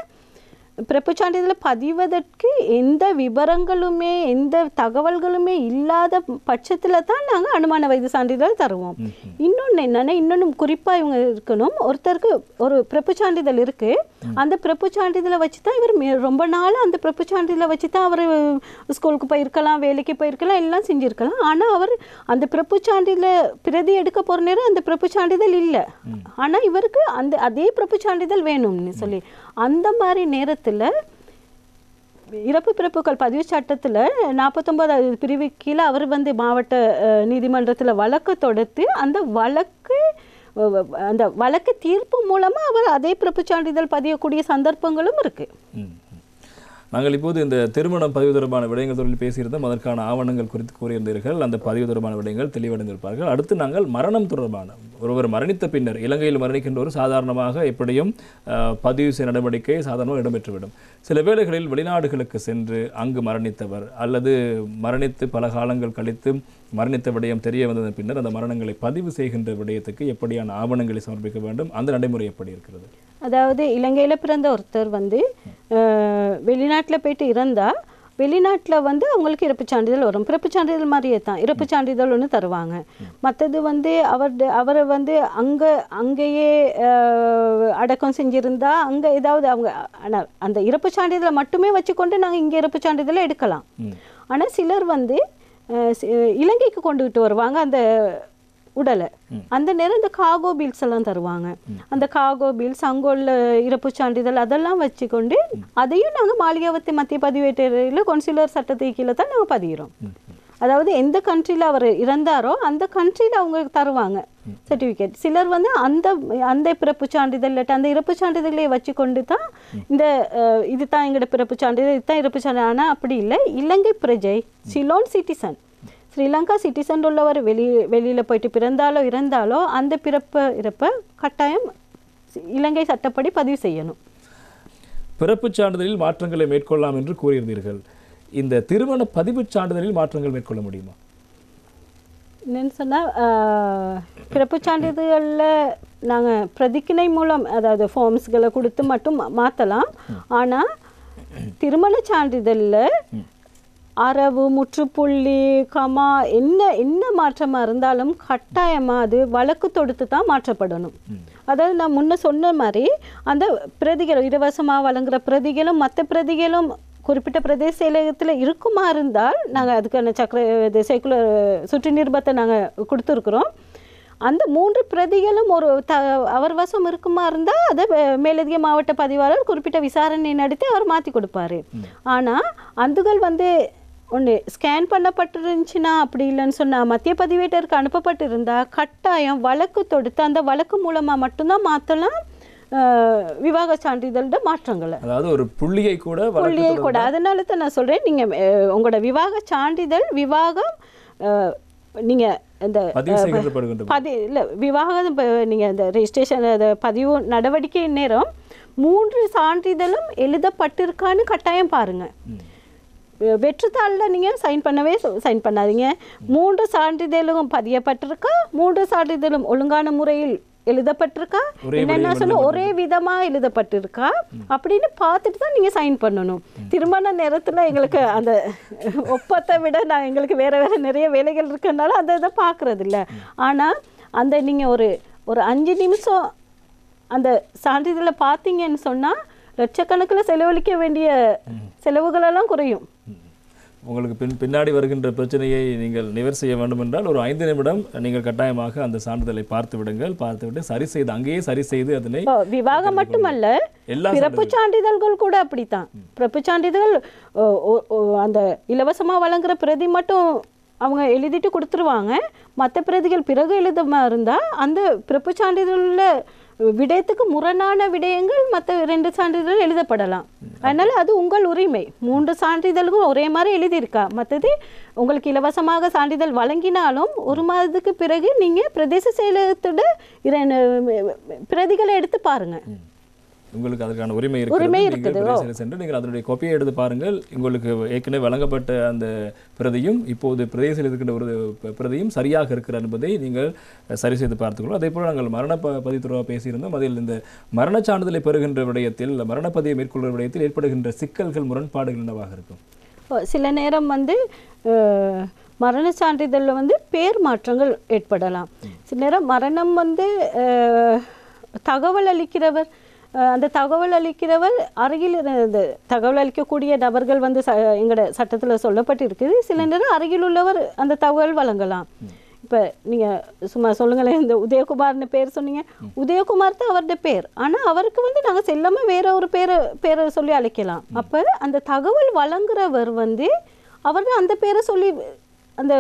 பிறப்புச் சான்றிதழை பதிவதற்கு எந்த விவரங்களுமே எந்த தகவல்களுமே இல்லாத பட்சத்தில் தான் நாங்கள் அனுமான வயது சான்றிதழ் தருவோம். இன்னொன்று என்னென்னா, இன்னொன்று குறிப்பாக இவங்க இருக்கணும், ஒருத்தருக்கு ஒரு பிறப்புச் சான்றிதழ் இருக்குது, அந்த பிறப்புச் சான்றிதழை வச்சு தான் இவர் ரொம்ப நாள் அந்த பிறப்புச் சான்றிதழை வச்சு தான் அவர் ஸ்கூலுக்கு போயிருக்கலாம், வேலைக்கு போயிருக்கலாம், எல்லாம் செஞ்சுருக்கலாம். ஆனால் அவர் அந்த பிறப்புச் சான்றிதழை பிரதி எடுக்க போகிற நேரம் அந்த பிறப்புச் சான்றிதழ் இல்லை. ஆனால் இவருக்கு அதே பிறப்புச் சான்றிதழ் வேணும்னு சொல்லி அந்த மாதிரி நேரத்தில் இறப்பு பிறப்புகள் பதிவு சட்டத்தில் 49வது பிரிவு கீழே அவர் வந்து மாவட்ட நீதிமன்றத்தில் வழக்கு தொடுத்து அந்த வழக்கு தீர்ப்பு மூலமாக அவர் அதே பிறப்புச் சான்றிதழ் பதியக்கூடிய சந்தர்ப்பங்களும் இருக்குது. நாங்கள் இப்போது இந்த திருமணம் பதிவு தொடர்பான விடயங்கள் தொடர்பில் பேசியிருந்தோம். அதற்கான ஆவணங்கள் குறித்து கூறியிருந்தீர்கள். அந்த பதிவு தொடர்பான விடயங்கள் தெளிவடைந்திருப்பார்கள். அடுத்து நாங்கள் மரணம் தொடர்பான ஒருவர் மரணித்த பின்னர் இலங்கையில் மரணிக்கின்ற ஒரு சாதாரணமாக எப்படியும் பதிவு செய்ய நடவடிக்கை சாதாரணமாக இடம்பெற்றுவிடும். சில வேளைகளில் வெளிநாடுகளுக்கு சென்று அங்கு மரணித்தவர் அல்லது மரணித்து பல காலங்கள் கழித்து மரணித்த விடயம் தெரிய வந்ததன் பின்னர் அந்த மரணங்களை பதிவு செய்கின்ற விடயத்துக்கு எப்படியான ஆவணங்களை சமர்ப்பிக்க வேண்டும்? அந்த நடைமுறை எப்படி இருக்கிறது? அதாவது இலங்கையில் பிறந்த ஒருத்தர் வந்து வெளிநாட்டில் போயிட்டு இருந்தால் வெளிநாட்டில் வந்து அவங்களுக்கு இறப்புச் சான்றிதழ் வரும். பிறப்புச் சான்றிதழ் மாதிரியே தான் இறப்புச் சான்றிதழ் ஒன்று தருவாங்க. மற்றது வந்து அவரை வந்து அங்கேயே அடக்கம் செஞ்சுருந்தா அங்கே ஏதாவது அவங்க ஆனால் அந்த இறப்புச் சான்றிதழை மட்டுமே வச்சுக்கொண்டு நாங்கள் இங்கே இறப்புச் சான்றிதழை எடுக்கலாம். ஆனால் சிலர் வந்து இலங்கைக்கு கொண்டுகிட்டு வருவாங்க அந்த உடலை. அந்த நேரம் இந்த காகோ பில்ஸ் எல்லாம் தருவாங்க. அந்த காகோ பில்ஸ் அங்கோள்ள இறப்புச் சான்றிதழ் அதெல்லாம் வச்சுக்கொண்டு அதையும் நாங்கள் மாளிகாவத்தை மத்திய பதிவேட்டரையில் கொன்சுலர் சட்டத்தை கீழே தான் நாங்கள் பதிகிறோம். அதாவது எந்த கண்ட்ரியில் அவர் இறந்தாரோ அந்த கண்ட்ரியில் அவங்களுக்கு தருவாங்க சர்டிஃபிகேட். சிலர் வந்து அந்த பிறப்புச் சான்றிதழ் இல்லாட்டி அந்த இறப்புச் சான்றிதழை வச்சு கொண்டு தான் இந்த இது தான் எங்களோட பிறப்புச் சான்றிதழ் இதுதான் இறப்புச் சான்றிதழ். ஆனால் அப்படி இல்லை. இலங்கை பிரஜை சிலோன் சிட்டிசன் ஸ்ரீலங்கா சிட்டிசன் உள்ளவர் வெளியில் போயிட்டு பிறந்தாலோ இறந்தாலோ அந்த இறப்பை கட்டாயம் இலங்கை சட்டப்படி பதிவு செய்யணும். பிறப்புச் சான்றிதழில் மாற்றங்களை மேற்கொள்ளலாம் என்று கூறியிருந்தீர்கள். இந்த திருமண பதிவுச் சான்றிதழில் மாற்றங்கள் மேற்கொள்ள முடியுமா? என்னன்னு சொன்னால் பிறப்புச் சான்றிதழில் நாங்கள் பிரதிக்கிணை மூலம் அதாவது ஃபார்ம்ஸ்களை கொடுத்து மட்டும் மாற்றலாம். ஆனால் திருமண சான்றிதழில் அரவு முற்றுப்புள்ளி கமா என்ன மாற்றமாக இருந்தாலும் கட்டாயமாக அது வழக்கு தொடுத்து தான் மாற்றப்படணும். அதாவது நான் முன்ன சொன்ன மாதிரி அந்த பிரதிகளும் இலவசமாக வழங்குகிற பிரதிகளும் மற்ற பிரதிகளும் குறிப்பிட்ட பிரதேச செயலகத்தில் இருக்குமா இருந்தால் நாங்கள் அதுக்கான செக்குலர் சுற்று நிருபத்தை நாங்கள் கொடுத்துருக்குறோம். அந்த 3 பிரதிகளும் ஒரு அவர் வசம் இருக்குமா இருந்தால் அதை மேலதிக மாவட்ட பதிவாளர் குறிப்பிட்ட விசாரணை நடத்தி அவர் மாற்றி கொடுப்பாரு. ஆனால் அந்துகள் வந்து ஒன்று ஸ்கேன் பண்ணப்பட்டிருந்துச்சுன்னா அப்படி இல்லைன்னு சொன்னால் மத்திய பதிவேட்டருக்கு அனுப்பப்பட்டிருந்தா கட்டாயம் வழக்கு தொடுத்து அந்த வழக்கு மூலமாக மட்டும்தான் மாற்றலாம் விவாக சான்றிதழோட மாற்றங்களை. அதாவது ஒரு புள்ளியை கூட அதனால தான் நான் சொல்கிறேன், நீங்கள் உங்களோட விவாக சான்றிதழ் விவாகம் நீங்கள் இந்த இல்லை விவாகம் நீங்கள் இந்த ரெஜிஸ்ட்ரேஷன் பதிவு நடவடிக்கை நேரம் 3 சான்றிதழும் எழுதப்பட்டிருக்கான்னு கட்டாயம் பாருங்கள். வெற்றுத்தாளில் நீங்கள் சைன் பண்ணாதீங்க. 3 சான்றிதழும் பதியப்பட்டிருக்கா, 3 சான்றிதழும் ஒழுங்கான முறையில் எழுதப்பட்டிருக்கா, என்னென்ன சொன்ன ஒரே விதமாக எழுதப்பட்டிருக்கா அப்படின்னு பார்த்துட்டு தான் நீங்கள் சைன் பண்ணணும். திருமண நேரத்தில் எங்களுக்கு அந்த ஒப்பத்தை விட எங்களுக்கு வேறு நிறைய வேலைகள் இருக்கிறதுனால அந்த இதை பார்க்குறது இல்லை. ஆனால் அந்த நீங்கள் ஒரு 5 நிமிஷம் அந்த சான்றிதழை பார்த்தீங்கன்னு சொன்னால் லட்சக்கணக்கில் செலவழிக்க வேண்டிய செலவுகளெல்லாம் குறையும். உங்களுக்கு பின்னாடி வருகின்ற பிரச்சனையை நீங்கள் நிவர்த்தி செய்ய வேண்டும் என்றால் ஒரு 5 நிமிடம் நீங்கள் கட்டாயமாக அந்த சான்றிதழை பார்த்துவிட்டு சரி செய்து அங்கேயே சரி செய்து அதனை விவாகம் மட்டுமல்ல பிறப்பு சான்றிதழ்கள் கூட அப்படித்தான். பிறப்பு சான்றிதழ் அந்த இலவசமாக வழங்குற பிரதி மட்டும் அவங்க எழுதிட்டு கொடுத்துருவாங்க. மற்ற பிரதிகள் பிறகு எழுதமா இருந்தால் அந்த பிறப்பு சான்றிதழில் விடயத்துக்கு முரணான விடயங்கள் மற்ற 2 சான்றிதழ் எழுதப்படலாம். அதனால் அது உங்கள் உரிமை. 3 சான்றிதழ்களும் ஒரே மாதிரி எழுதியிருக்கா. மற்றது உங்களுக்கு இலவசமாக சான்றிதழ் வழங்கினாலும் 1 மாதத்துக்கு பிறகு நீங்கள் பிரதேச செயலகத்தோட பிரதிகளை எடுத்து பாருங்கள். உங்களுக்கு அதற்கான உரிமை இருக்குது. சென்று நீங்கள் அதனுடைய காப்பியை எடுத்து பாருங்கள். உங்களுக்கு ஏற்கனவே வழங்கப்பட்ட அந்த பிரதியும் இப்போது பிரதேசத்தில் இருக்கின்ற ஒரு பிரதியும் சரியாக இருக்கிற என்பதை நீங்கள் சரி செய்து பார்த்துக்கொள்ளும். அதே போல் நாங்கள் மரண பதிவுத்துறையாக பேசியிருந்தோம். அதில் இந்த மரண சான்றிதழை பெறுகின்ற விடயத்தில் மரணப்பதிவை மேற்கொள்கிற விடயத்தில் ஏற்படுகின்ற சிக்கல்கள் முரண்பாடுகள் என்னவாக இருக்கும்? சில நேரம் வந்து மரண சான்றிதழில் வந்து பேர் மாற்றங்கள் ஏற்படலாம். சில நேரம் மரணம் வந்து தகவல் அளிக்கிறவர் அந்த தகவல் அளிக்கிறவர் அருகில் தகவல் அளிக்கக்கூடிய நபர்கள் வந்து எங்களோட சட்டத்தில் சொல்லப்பட்டிருக்குது. சில நேரம் அருகில் உள்ளவர் அந்த தகவல் வழங்கலாம். இப்போ நீங்கள் சும்மா சொல்லுங்களேன், இந்த உதயகுமார்னு பேர் சொன்னீங்க. உதயகுமார் தான் அவருடைய பேர். ஆனால் அவருக்கு வந்து நாங்கள் செல்லாமல் வேற ஒரு பேரை சொல்லி அழைக்கலாம். அப்போ அந்த தகவல் வழங்குறவர் வந்து அவர் அந்த பேரை சொல்லி அந்த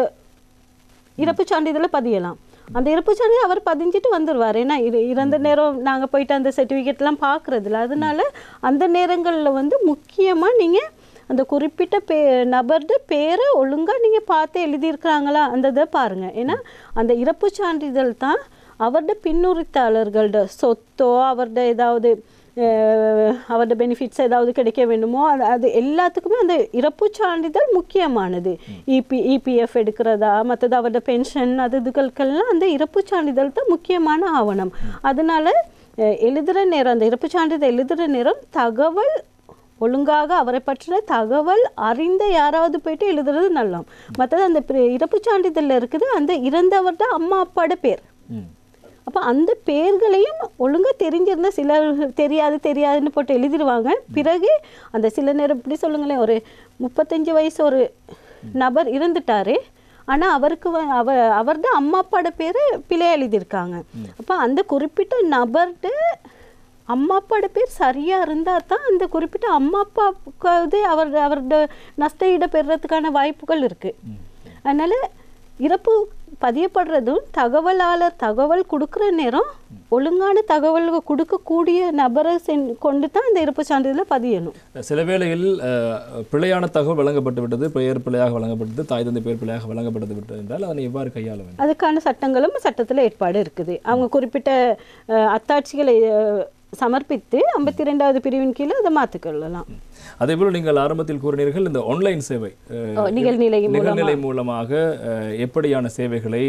இறப்பு சான்றிதழை பதியலாம். அந்த இறப்பு சான்றிதழ் அவர் பதிஞ்சிட்டு வந்துடுவார். ஏன்னா இறந்த நேரம் நாங்கள் போயிட்டு அந்த சர்டிஃபிகேட்லாம் பார்க்குறதில்ல. அதனால அந்த நேரங்களில் வந்து முக்கியமாக நீங்கள் அந்த குறிப்பிட்ட நபர்ட பேரை ஒழுங்காக நீங்கள் பார்த்து எழுதியிருக்கிறாங்களா அந்த இதை பாருங்கள். ஏன்னா அந்த இறப்பு சான்றிதழ் தான் அவருடைய பின்னுரித்தாளர்களோட சொத்தோ அவருடைய ஏதாவது அவருடைய பெனிஃபிட்ஸ் ஏதாவது கிடைக்க வேண்டுமோ அது எல்லாத்துக்குமே அந்த இறப்பு சான்றிதழ் முக்கியமானது. இபிஎஃப் எடுக்கிறதா மற்றது அவருடைய பென்ஷன் இதுகளுக்கெல்லாம் அந்த இறப்பு சான்றிதழ் தான் முக்கியமான ஆவணம். அதனால எழுதுகிற நேரம் அந்த இறப்பு சான்றிதழ் எழுதுகிற நேரம் தகவல் ஒழுங்காக அவரை பற்றின தகவல் அறிந்த யாராவது போயிட்டு எழுதுறது நல்லா. மற்றது அந்த இறப்பு சான்றிதழில் இருக்குது அந்த இறந்தவர்ட அம்மா அப்பாவோட பேர். அப்போ அந்த பேர்களையும் ஒழுங்காக தெரிஞ்சிருந்தா சிலர் தெரியாதுன்னு போட்டு எழுதிடுவாங்க. பிறகு அந்த சில நேரம் இப்படி சொல்லுங்களேன், ஒரு 35 வயசு ஒரு நபர் இருந்துட்டாரு, ஆனால் அவருக்கு அவர்த அம்மா அப்பாவோட பேர் பிழை எழுதியிருக்காங்க. அப்போ அந்த குறிப்பிட்ட நபர்கிட்ட அம்மா அப்பாவோட பேர் சரியாக இருந்தால் தான் அந்த குறிப்பிட்ட அம்மா அப்பாவுக்கு அவரோட நஷ்ட ஈடு பெறுறதுக்கான வாய்ப்புகள் இருக்குது. அதனால் இறப்பு பதியப்படுறதும் தகவலாளர் தகவல் கொடுக்குற நேரம் ஒழுங்கான தகவல் கொடுக்கக்கூடிய நபரை கொண்டு தான் இந்த இறப்பு சான்றிதழை பதியணும். சில வேளையில் பிழையான தகவல் வழங்கப்பட்டு விட்டது, பெயர் பிழையாக வழங்கப்பட்டது, தாய் தந்தை பெயர் பிழையாக வழங்கப்பட்டு விட்டது என்றால் அதனை எவ்வாறு கையாள வேண்டும்? அதுக்கான சட்டங்களும் சட்டத்தில் ஏற்பாடு இருக்குது. அவங்க குறிப்பிட்ட அத்தாட்சிகளை சமர்ப்பித்து 52வது பிரிவின் கீழே அதை மாற்றிக்கொள்ளலாம். அதேபோல் நீங்கள் ஆரம்பத்தில் கூறினீர்கள் இந்த ஆன்லைன் சேவை நிகழ்நிலை மூலமாக எப்படியான சேவைகளை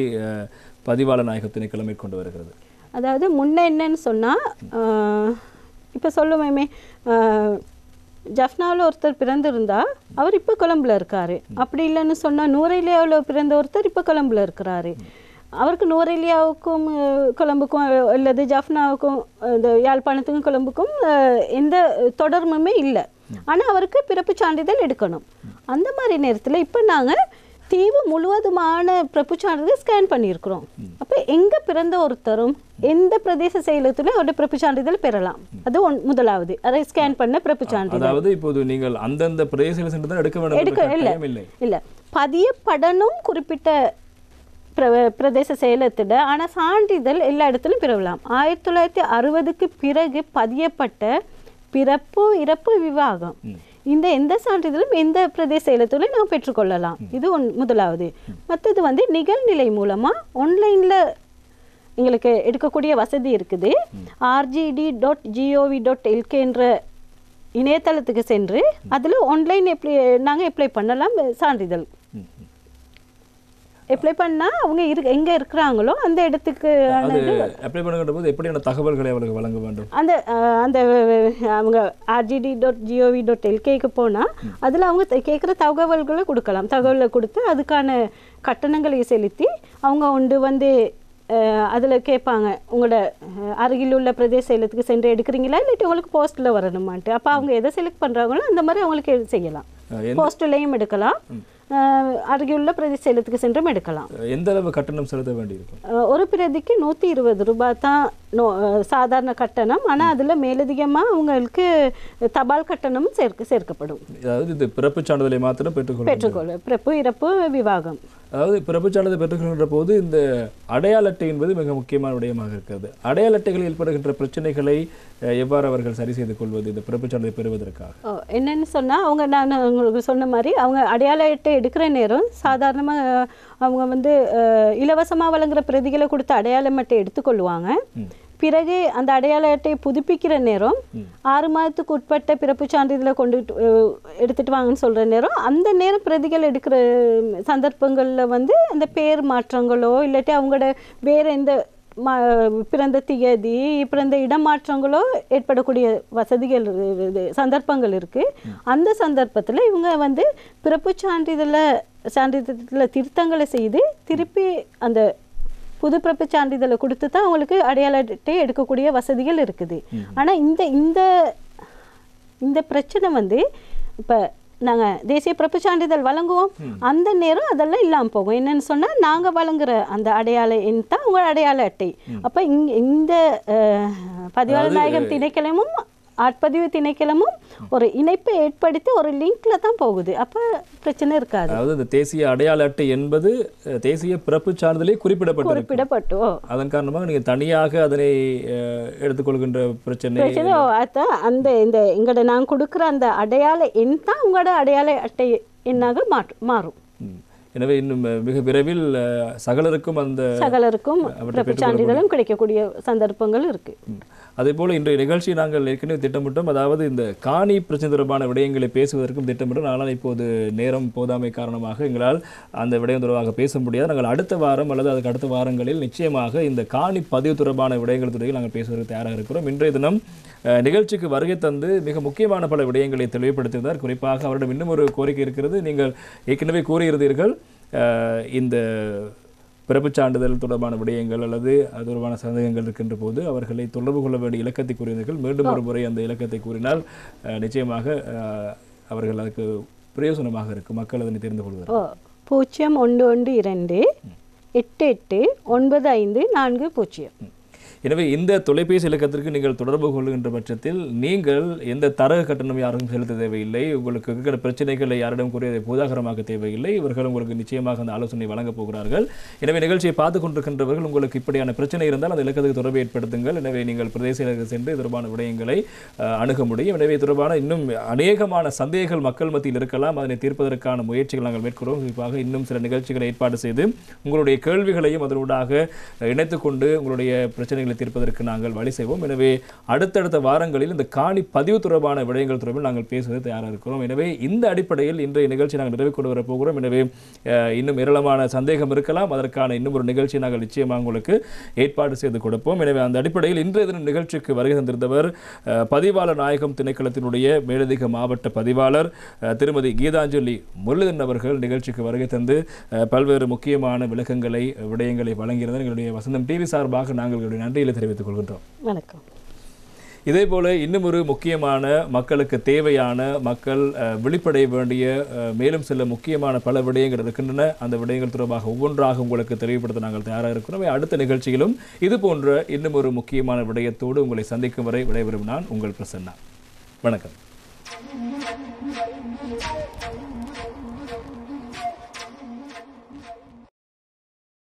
பதிவாளர் நாயக திணைக்களம் மேற்கொண்டு வருகிறது? அதாவது முன்ன என்னன்னு சொன்னால் இப்போ சொல்லுவேமே ஜஃப்னாவில் ஒருத்தர் பிறந்திருந்தா அவர் இப்போ கொழும்புல இருக்காரு. அப்படி இல்லைன்னு சொன்னால் நூரெலியாவில் பிறந்த ஒருத்தர் இப்போ கொழும்புல இருக்கிறாரு. அவருக்கு நூரெலியாவுக்கும் கொழும்புக்கும் அல்லது ஜஃப்னாவுக்கும் இந்த யாழ்ப்பாணத்துக்கும் கொழும்புக்கும் எந்த தொடர்புமே இல்லை. ஆனால் அவருக்கு பிறப்பு சான்றிதழ் எடுக்கணும். அந்த மாதிரி நேரத்தில் இப்போ நாங்கள் தீவு முழுவதுமான பிறப்பு சான்றிதழ் ஸ்கேன் பண்ணியிருக்கிறோம். அப்போ எங்கே பிறந்த ஒருத்தரும் எந்த பிரதேச செயலகத்திலும் அவருடைய பிறப்பு சான்றிதழ் பெறலாம். அது முதலாவது, அதை ஸ்கேன் பண்ண பிறப்பு சான்றிதழ். அதாவது இப்போது நீங்கள் அந்தந்த பிரதேச தான் எடுக்க வேண்டும் இல்லை, பதியப்படணும் குறிப்பிட்ட பிரதேச செயலத்திட. ஆனால் சான்றிதழ் எல்லா இடத்துலையும் பெறலாம். 1960க்கு பிறகு பதியப்பட்ட பிறப்பு, இறப்பு, விவாகம் இந்த எந்த சான்றிதழும் எந்த பிரதேச செயலத்திலும் நாம் பெற்றுக்கொள்ளலாம். இது முதலாவது. மற்றது நிகழ்நிலை மூலமாக ஆன்லைனில் எங்களுக்கு எடுக்கக்கூடிய வசதி இருக்குது. rgd.gov.lk என்ற இணையதளத்துக்கு சென்று அதில் ஆன்லைன் நாங்கள் அப்ளை பண்ணலாம். சான்றிதழ் அப்ளை பண்ணால் அவங்க எங்கே இருக்கிறாங்களோ அந்த இடத்துக்கு அப்ளை பண்ணுகின்ற போது எப்படியான தகவல்களை அவர்களுக்கு வழங்க வேண்டும்? அந்த அவங்க rgd.gov.lk போனால் அதில் அவங்க கேட்குற தகவல்களை கொடுக்கலாம். தகவலை கொடுத்து அதுக்கான கட்டணங்களை செலுத்தி அவங்க அதில் கேட்பாங்க, உங்களோட அருகில் உள்ள பிரதேச செயலத்துக்கு சென்று எடுக்கிறீங்களா இல்லாட்டி உங்களுக்கு போஸ்ட்டில் வரணுமான்ட்டு. அப்போ அவங்க எதை செலக்ட் பண்ணுறாங்களோ அந்த மாதிரி அவங்களுக்கு செய்யலாம். போஸ்ட்லேயும் எடுக்கலாம், அருகிலுள்ள பிரதேச செயலத்துக்கு சென்றும் எடுக்கலாம். எந்த அளவு கட்டணம் செலுத்த வேண்டியிருக்கும்? ஒரு பிரதிக்கு 120 ரூபாய் தான் சாதாரண கட்டணம். ஆனால் அதில் மேலதிகமாக அவங்களுக்கு தபால் கட்டணமும் சேர்க்கப்படும். அதாவது இது பிறப்பு சான்றிதழை மாத்திரம் பெற்றுக்கொள்ள பிறப்பு, இறப்பு, விவாகம். அதாவது பிறப்பு சான்றிதழ் பெற்றுக்கொள்கின்ற போது இந்த அடையாள அட்டை என்பது மிக முக்கியமான விடயமாக இருக்கிறது. அடையாள அட்டைகளில் ஏற்படுகின்ற பிரச்சனைகளை எவ்வாறு அவர்கள் சரி செய்து கொள்வது இந்த பிறப்பு சான்றிதழ் பெறுவதற்காக? என்னன்னு சொன்னால் நான் உங்களுக்கு சொன்ன மாதிரி அவங்க அடையாள அட்டை எடுக்கிற நேரம் சாதாரணமாக அவங்க இலவசமாக வழங்குற பிரதிகளை கொடுத்து அடையாள அட்டை எடுத்துக்கொள்வாங்க. பிறகு அந்த அடையாள அட்டையை புதுப்பிக்கிற நேரம் 6 மாதத்துக்கு உட்பட்ட பிறப்பு சான்றிதழை எடுத்துட்டு வாங்கன்னு சொல்கிற நேரம் அந்த நேரம் பிரதிகள் எடுக்கிற சந்தர்ப்பங்களில் அந்த பேர் மாற்றங்களோ இல்லாட்டி அவங்களோட வேறு எந்த பிறந்த திகதி, பிறந்த இடமாற்றங்களோ ஏற்படக்கூடிய வசதிகள் சந்தர்ப்பங்கள் இருக்குது. அந்த சந்தர்ப்பத்தில் இவங்க பிறப்பு சான்றிதழில் திருத்தங்களை செய்து திருப்பி அந்த புது பிறப்பு சான்றிதழை கொடுத்து தான் அவங்களுக்கு அடையாள அட்டை எடுக்கக்கூடிய வசதிகள் இருக்குது. ஆனால் இந்த பிரச்சனை இப்போ நாங்கள் தேசிய பிறப்பு சான்றிதழ் வழங்குவோம், அந்த நேரம் அதெல்லாம் இல்லாமல் போகும். என்னன்னு சொன்னால் நாங்கள் வழங்குற அந்த அடையாள எண் தான் உங்கள் அடையாள அட்டை. அப்போ இந்த பதிவாளர் நாயகம் திணைக்களமும் ஆட்பதிவு திணைக்களமும் ஒரு இணைப்பை ஏற்படுத்தி ஒரு லிங்க்ல தான் போகுது. அப்போ பிரச்சனை இருக்காது. அதாவது இந்த தேசிய அடையாள அட்டை என்பது தேசிய பிறப்பு சான்றிதழே குறிப்பிடப்பட்டு அதன் காரணமாக நீங்கள் தனியாக அதனை எடுத்துக்கொள்கின்ற பிரச்சனை அதான் இந்த எங்களோட நான் கொடுக்குற அந்த அடையாள எண் தான் உங்களோட அடையாள அட்டை எண்ணாக மாறும். எனவே இன்னும் மிக விரைவில் சகலருக்கும் பிறப்பு சான்றிதழும் கிடைக்கக்கூடிய சந்தர்ப்பங்கள் இருக்கு. அதே போல இன்றைய நிகழ்ச்சி நாங்கள் ஏற்கனவே திட்டமிட்டோம். அதாவது இந்த காணி பிரச்சனை தொடர்பான விடயங்களை பேசுவதற்கும் திட்டமிட்டோம். ஆனால் இப்போது நேரம் போதாமை காரணமாக எங்களால் அந்த விடயம் தொடர்பாக பேச முடியாது. நாங்கள் அடுத்த வாரம் அல்லது அதுக்கு அடுத்த வாரங்களில் நிச்சயமாக இந்த காணி பதிவு தொடர்பான விடயங்கள் தொடர்பில் நாங்கள் பேசுவதற்கு தயாராக இருக்கிறோம். இன்றைய தினம் நிகழ்ச்சிக்கு வருகை தந்து மிக முக்கியமான பல விடயங்களை தெளிவுபடுத்தியிருந்தார். குறிப்பாக அவரிடம் இன்னும் ஒரு கோரிக்கை இருக்கிறது. நீங்கள் ஏற்கனவே கூறியிருந்தீர்கள், இந்த பிறப்புச் சான்றிதழ் தொடர்பான விடயங்கள் அல்லது அது தொடர்பான சந்தேகங்கள் இருக்கின்ற போது அவர்களை தொடர்பு கொள்ள வேண்டிய இலக்கத்தை கூறினீர்கள். மீண்டும் ஒரு முறை அந்த இலக்கத்தை கூறினால் நிச்சயமாக அவர்கள் அதுக்கு பிரயோசனமாக இருக்கும், மக்கள் அதனை தெரிந்து கொள்வார். 0112 889540. எனவே இந்த தொலைபேசி இலக்கத்திற்கு நீங்கள் தொடர்பு கொள்கின்ற பட்சத்தில் நீங்கள் எந்த தரகு கட்டணம் யாருக்கும் செலுத்த தேவையில்லை. உங்களுக்கு இருக்கிற பிரச்சனைகளை யாரிடம் கூறியதை பூதாகரமாக தேவையில்லை. இவர்கள் உங்களுக்கு நிச்சயமாக அந்த ஆலோசனை வழங்கப் போகிறார்கள். எனவே நிகழ்ச்சியை பார்த்து கொண்டிருக்கின்றவர்கள் உங்களுக்கு இப்படியான பிரச்சனை இருந்தால் அந்த இலக்கத்துக்கு தொடர்பை ஏற்படுத்துங்கள். எனவே நீங்கள் பிரதேச இலக்கு சென்று தொடர்பான விடயங்களை அணுக முடியும். எனவே தொடர்பான இன்னும் அநேகமான சந்தேகங்கள் மக்கள் மத்தியில் இருக்கலாம். அதனை தீர்ப்பதற்கான முயற்சிகள் நாங்கள் மேற்கொள்வோம். குறிப்பாக இன்னும் சில நிகழ்ச்சிகளை ஏற்பாடு செய்து உங்களுடைய கேள்விகளையும் அதனூடாக இணைத்துக் கொண்டு உங்களுடைய பிரச்சனைகளை தீர்ப்பதற்கு நாங்கள் வழி செய்வோம். எனவே அடுத்தடுத்த வாரங்களில் இந்த காணி பதிவு தொடர்பான விடயங்கள் தொடர்பில் நாங்கள் பேசுவது தயாராக இருக்கிறோம். எனவே இந்த அடிப்படையில் இன்றைய நிகழ்ச்சி நாங்கள் நிறைவு கொண்டு வரப் போகிறோம். எனவே இன்னும் ஏராளமான சந்தேகம் இருக்கலாம். அதற்கான இன்னும் ஒரு நிகழ்ச்சி நாங்கள் நிச்சயமாக உங்களுக்கு ஏற்பாடு செய்து கொடுப்போம். எனவே அந்த அடிப்படையில் இன்றைய தின நிகழ்ச்சிக்கு வருகை தந்திருந்தவர் பதிவாளர் நாயகம் திணைக்களத்தினுடைய மேலதிக மாவட்ட பதிவாளர் திருமதி கீதாஞ்சலி முரளிதரன் அவர்கள் நிகழ்ச்சிக்கு வருகை தந்து பல்வேறு முக்கியமான விளக்கங்களை விடயங்களை வழங்கியிருந்தார். எங்களுடைய வசந்தம் டிவி சார்பாக நாங்கள் எங்களுடைய நன்றிகளை தெரிவித்துக் கொள்கின்றோம். வணக்கம். இதே போல இன்னும் ஒரு முக்கியமான மக்களுக்கு தேவையான மக்கள் விழிப்படைய வேண்டிய மேலும் சில முக்கியமான பல விடயங்கள் இருக்கின்றன. அந்த விடயங்கள் தொடர்பாக ஒவ்வொன்றாக உங்களுக்கு தெளிவுபடுத்த நாங்கள் தயாராக இருக்கிறோம். அடுத்த நிகழ்ச்சியிலும் இது போன்ற இன்னும் ஒரு முக்கியமான விடயத்தோடு உங்களை சந்திக்கும் வரை விடைபெறும் நான் உங்கள் பிரசன்னா. வணக்கம்.